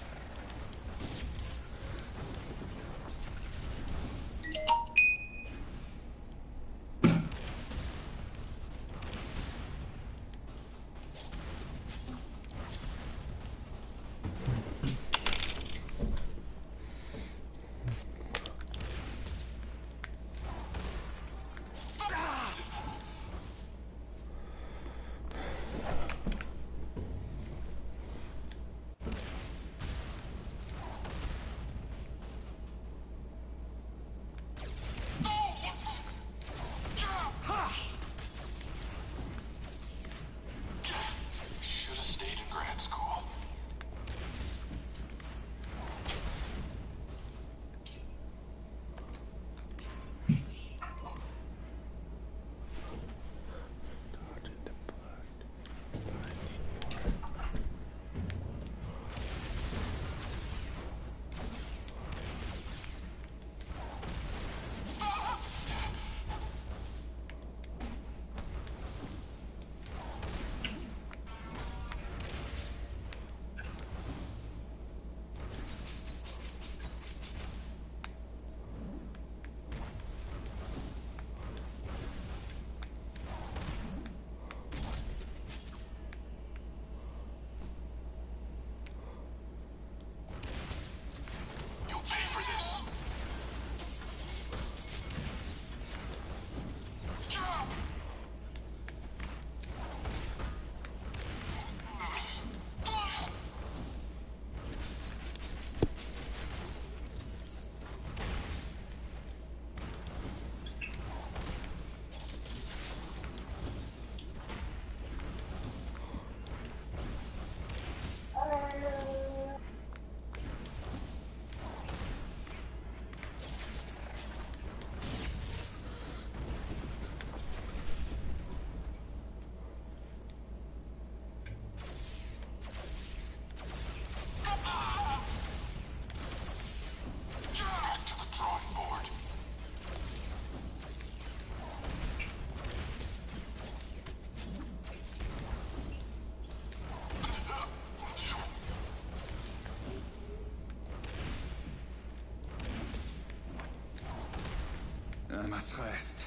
I must rest.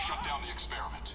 Shut down the experiment.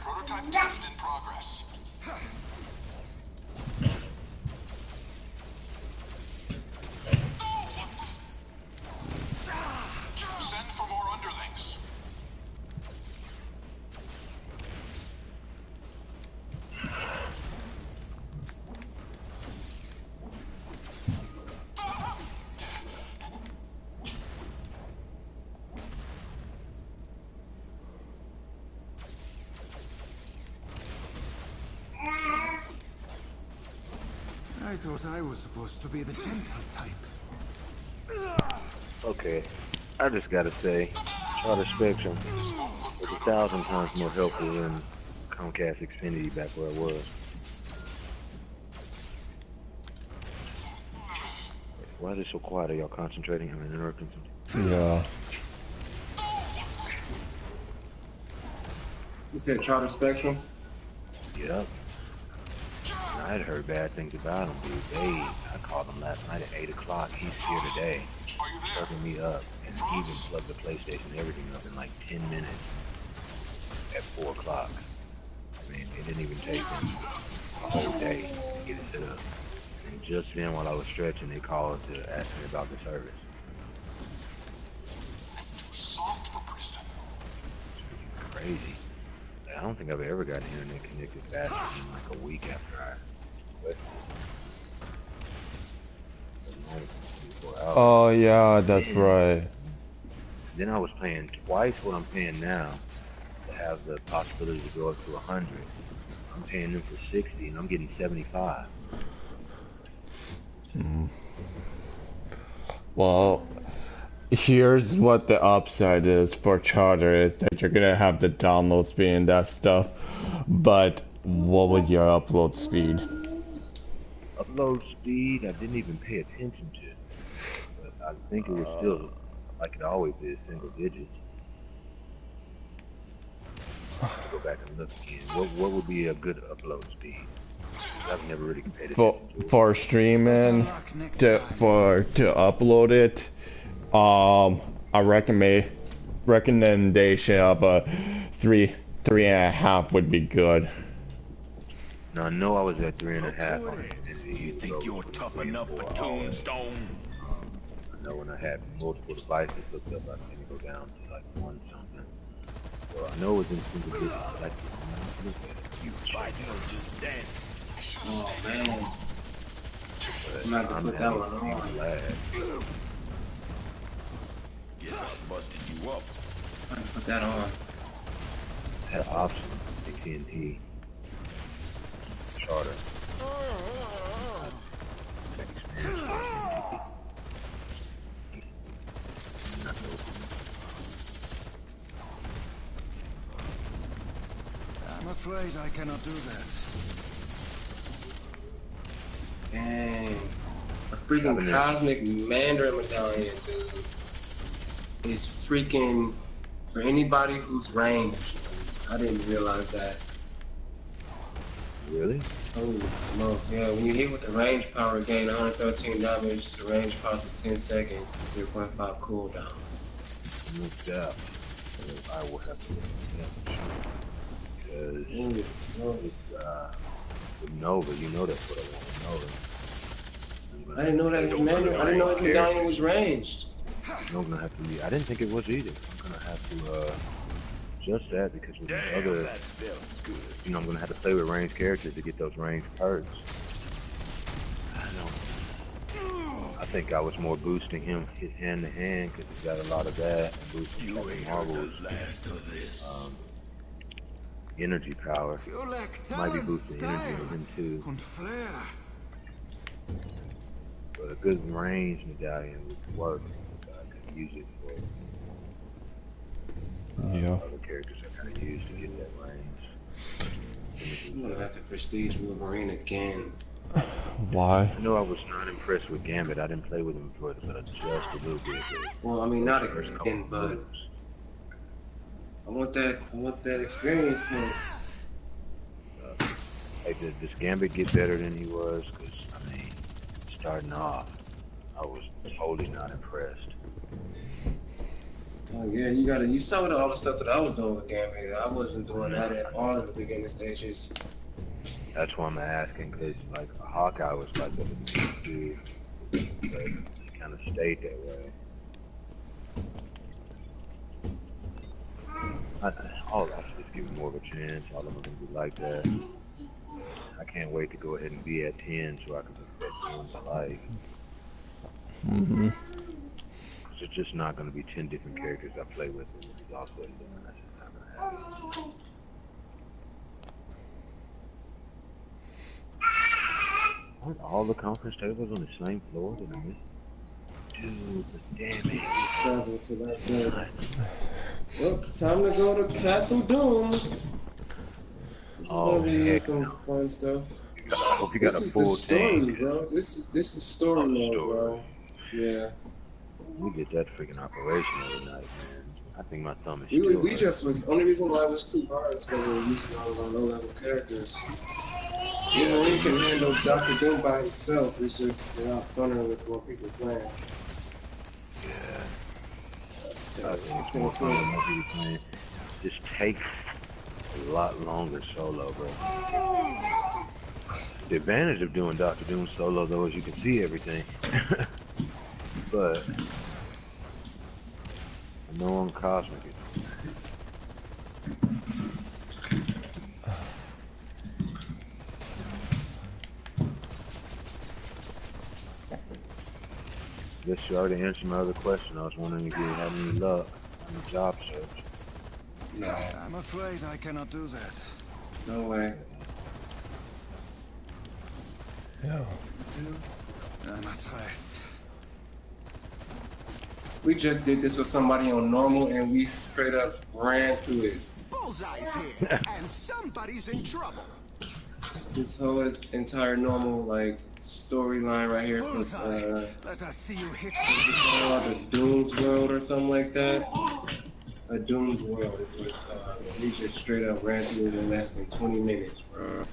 Prototype test in progress. Send for more underlings. I thought I was supposed to be the gentle type. Okay, I just gotta say, Charter Spectrum was 1,000 times more helpful than Comcast Xfinity back where it was. Why is it so quiet? Are y'all concentrating? I'm interrupting something. Yeah. You said Charter Spectrum? Yep. And I'd heard bad things about him, dude. I called him last night at 8 o'clock. He's here today, fucking me up, and he even plugged the PlayStation and everything up in like 10 minutes at 4 o'clock. I mean, it didn't even take him a whole day to get it set up. And just then, while I was stretching, they called to ask me about the service. Soft for prison. It's crazy. I don't think I've ever got the internet connected fast in like a week after I quit. Oh yeah, that's right. Then I was paying twice what I'm paying now to have the possibility to go up to 100. I'm paying them for 60 and I'm getting 75. Well, here's what the upside is for Charter is that you're gonna have the download speed and that stuff, but what was your upload speed? Upload speed, I didn't even pay attention to, but I think it was still like it always is, single digits. I'll go back and look again. What would be a good upload speed? I've never really paid attention to it. For streaming, to upload it, a recommendation of a 3.5 would be good. Now I know I was at 3.5 on it. You think you're tough enough for Tombstone? I know when I had multiple devices hooked up, I think it go down to like 1 something. So I know it's in single digits, but I can't look at it. You fighting or just dancing? Oh man. I'm gonna have to put that one on. Glad. Guess I busted you up. I'm gonna put that on. Had an option, AT&T, Charter. I'm afraid I cannot do that. Dang. A freaking cosmic Mandarin medallion, dude. Is freaking for anybody who's ranged. I didn't realize that. Really? Holy smoke. Yeah, when you hit with the range power, gain 113 damage. The range costs for 10 seconds, 0.5 cooldown. No doubt. I will have to look at because with Nova, you know that's what I want with Nova. I didn't know that his I didn't know his medallion was ranged. I'm gonna have to. I didn't think it was either. I'm gonna have to adjust that because with the other, you know, I'm gonna have to play with ranged characters to get those ranged perks. I think I was more boosting him his hand to hand because he's got a lot of that, and boosting Captain Marvel's energy power. Might be boosting energy in him too. But a good range medallion would work. I could use it for other characters I gotta use to get that range. I'm gonna have to prestige Wolverine again. Why? I know I was not impressed with Gambit. I didn't play with him for just a little bit. Well, I mean, not again, but I want that experience points. Hey, did this Gambit get better than he was? Because, I mean, starting off, I was totally not impressed. Oh yeah, you saw all the stuff that I was doing with Gambit. I wasn't doing that at all in the beginning stages. That's why I'm asking, because like Hawkeye was like the dude, but it kind of stayed that way. All of us just give him more of a chance. All of them are gonna be like that. I can't wait to go ahead and be at 10 so I can perfect the ones I like. Because it's just not gonna be 10 different characters I play with when it's all said and done. That's just not gonna happen. Aren't all the conference tables on the same floor? Did I miss? Dude, damn it. Travel to that building. Well, time to go to Castle Doom. This is gonna be some fun stuff. I hope you got a full This is the story, team. bro. This is story mode, bro. Yeah. We did that freaking operation the other night, man. I think my thumb is We just was only reason why it was too hard is because we were using all of our low level characters. You know, you can handle Dr. Doom by himself. It's just a lot funner with more people playing. Yeah. I think it's more fun with more people playing. Just takes a lot longer solo, bro. The advantage of doing Dr. Doom solo, though, is you can see everything. But I know I'm cosmic. Guess you already answered my other question. I was wondering if you had any luck on the job search. No, I'm afraid I cannot do that. No way. Yeah. I must rest. We just did this with somebody on normal and we straight up ran through it. Bullseye's here, and somebody's in trouble. This whole entire normal like storyline right here for let us see you hit the Doom's World or something like that. A Doom's World is what we just straight up ran through it in less than 20 minutes, bro.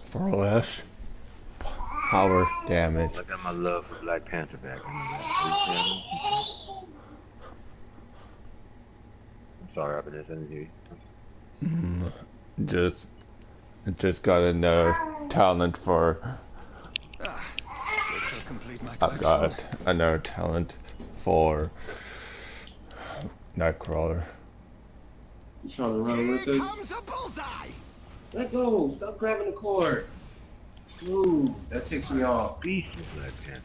For less power damage. I got my love for Black Panther back. I'm sorry, I've been listening to you. Just got another talent for. I've got another talent for Nightcrawler. You trying to run with us? Let go! Stop grabbing the cord! Ooh, that takes me off. Beast with Black Panther.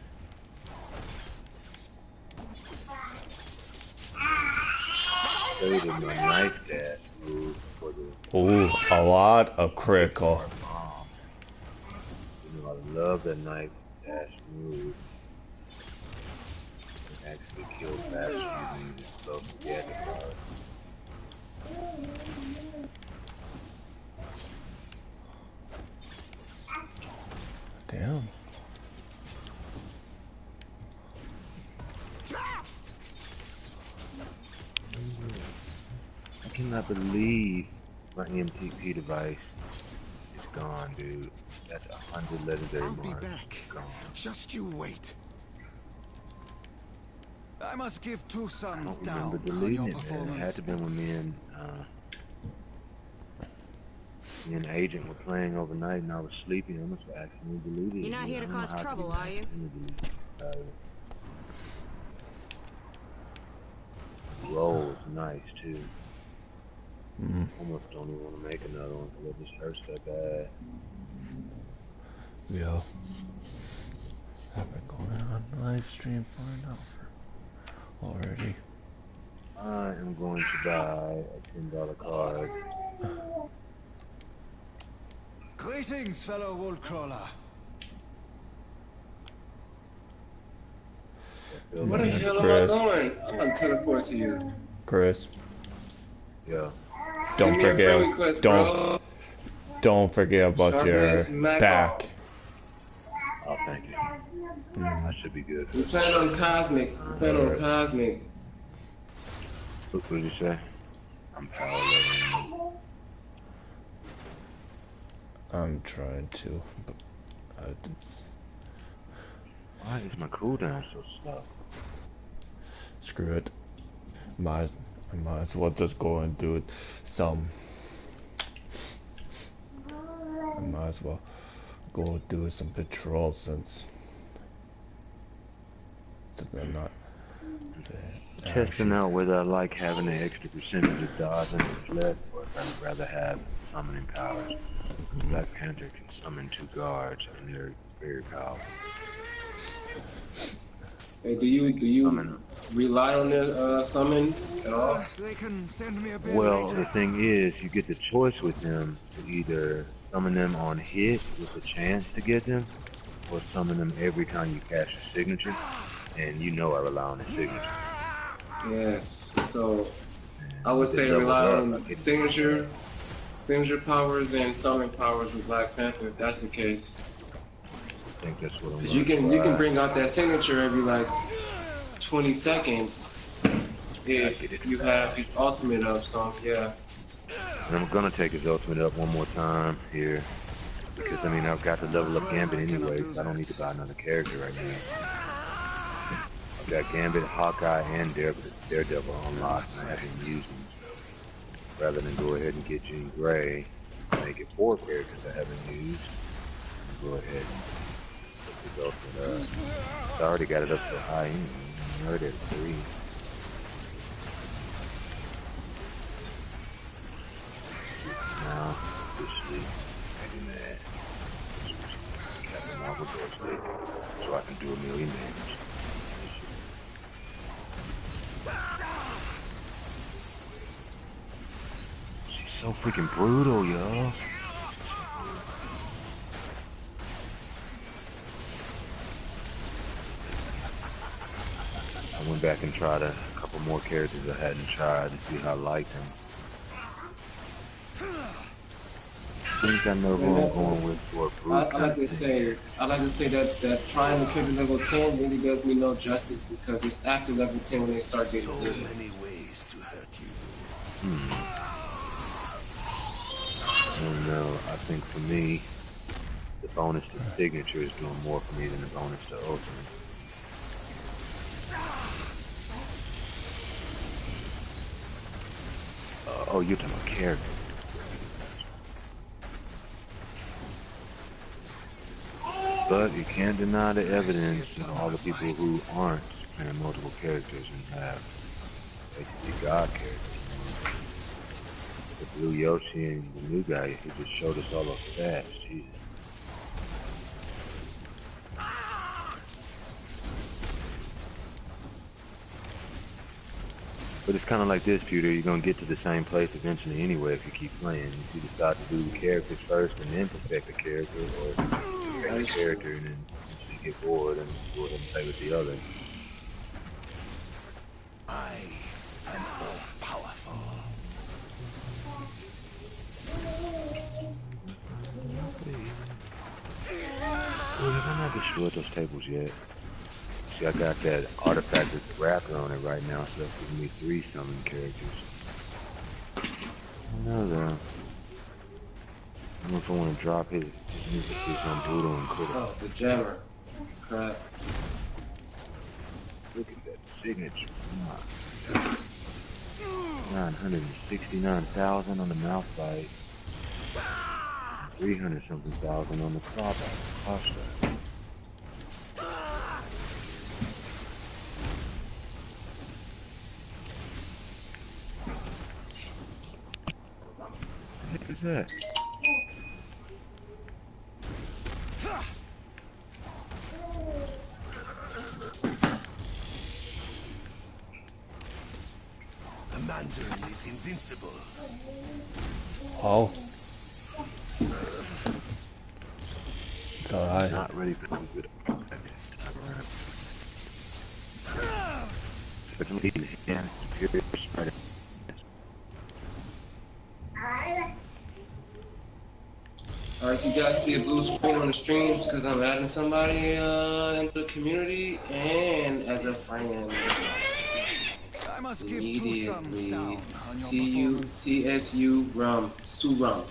Played in my knife dash move for the. Ooh, a lot of critical. You know, I love that knife dash move. It actually kills back using the slow together card. Damn. I cannot believe my MTP device is gone, dude. That's 100 legendary marks. I'll be back. Gone. Just you wait. I must give two I thumbs don't remember down on deleting your it, man. It performance. had to be when me and Agent were playing overnight and I was sleepy. I must have accidentally deleted it. You're not here to I don't know cause how I could trouble, even are you? accidentally delete it. Roll is nice too. Almost don't even want to make another one because it just hurts that bad. Yeah. I've been going on live stream for an hour already. I am going to buy a $10 card. Greetings, fellow wool crawler. Where the hell am I Chris. going? I'm gonna teleport to you. Chris. Yeah. Send me a friend request, bro. Don't forget about Sharp your ass Mac. back. Oh, thank you. That should be good. We plan on Cosmic. We plan on Cosmic. What did you say? I'm power leveling. I'm trying to, but why is my cooldown so slow? Screw it. I might as well just go and do it some. I might as well go do some patrols since they're not. Testing out whether I like having an extra percentage of dodge and left, or if I'd rather have summoning powers. Black Panther can summon 2 guards, and they're very powerful. Hey, do you rely on the summon at all? They can send me a bit Well, later. the thing is, you get the choice with them to either summon them on hit with a chance to get them, or summon them every time you cast your signature, and you know I rely on the signature. Yes, so I would say rely on signature powers and summon powers with Black Panther if that's the case. I think that's what I'm Because you can bring out that signature every like 20 seconds if you have his ultimate up, so yeah. And I'm gonna take his ultimate up one more time here. Because I mean I've got to level up Gambit anyway, so I don't need to buy another character right now. I've got Gambit, Hawkeye, and Daredevil unlocked, and I haven't used them. Rather than go ahead and get Jean Grey, make it 4 characters I haven't used, and go ahead and put his ultimate up. I already got it up to high end. I'm already at 3. Now, officially, making that Captain Marvel Ghostly, so I can do 1 million damage. She's so freaking brutal, yo. I went back and tried a couple more characters I hadn't tried to see how I liked them. I think I know who I'm going with for a I like to say that trying to keep it level 10 really does me no justice because it's after level 10 when they start getting good. So many ways to hurt you. I don't know. I think for me, the bonus to signature is doing more for me than the bonus to ultimate. Oh, you're talking about character. But you can't deny the evidence of all the people who aren't playing multiple characters and have basically God characters. The Blue Yoshi and the new guy, he just showed us all those stats. Jesus. But it's kind of like this, Peter. You're going to get to the same place eventually anyway if you keep playing. If you decide to do the characters first and then perfect the character, or perfect the character and then you get bored and go ahead and play with the other. I am all powerful. Well, have I not destroyed those tables yet? See, I got that artifact with the wrapper on it right now, so that's giving me 3 summon characters. Another. I don't know if I want to drop his music on brutal and critical. Oh, the jammer. Crap. Look at that signature. 969,000 on the mouth bite. 300 something thousand on the claw bite. What the heck is that? The Mandarin is invincible. Oh. It's alright. Not ready for the good. Especially in hand, superior spider. Alright, you guys see a blue screen on the streams because I'm adding somebody in the community and as a friend. I must give two thumbs down on your performance. TSU rum. Suram.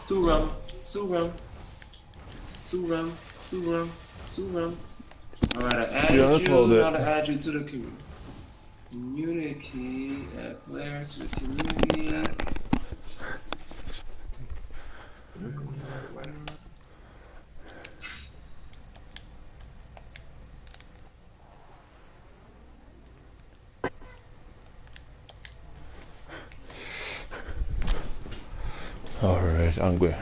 Suram. Suram. Suram. Suram. Suram. Alright, I added you. How to add you to the community. Add players to the community. Alright, I'm good.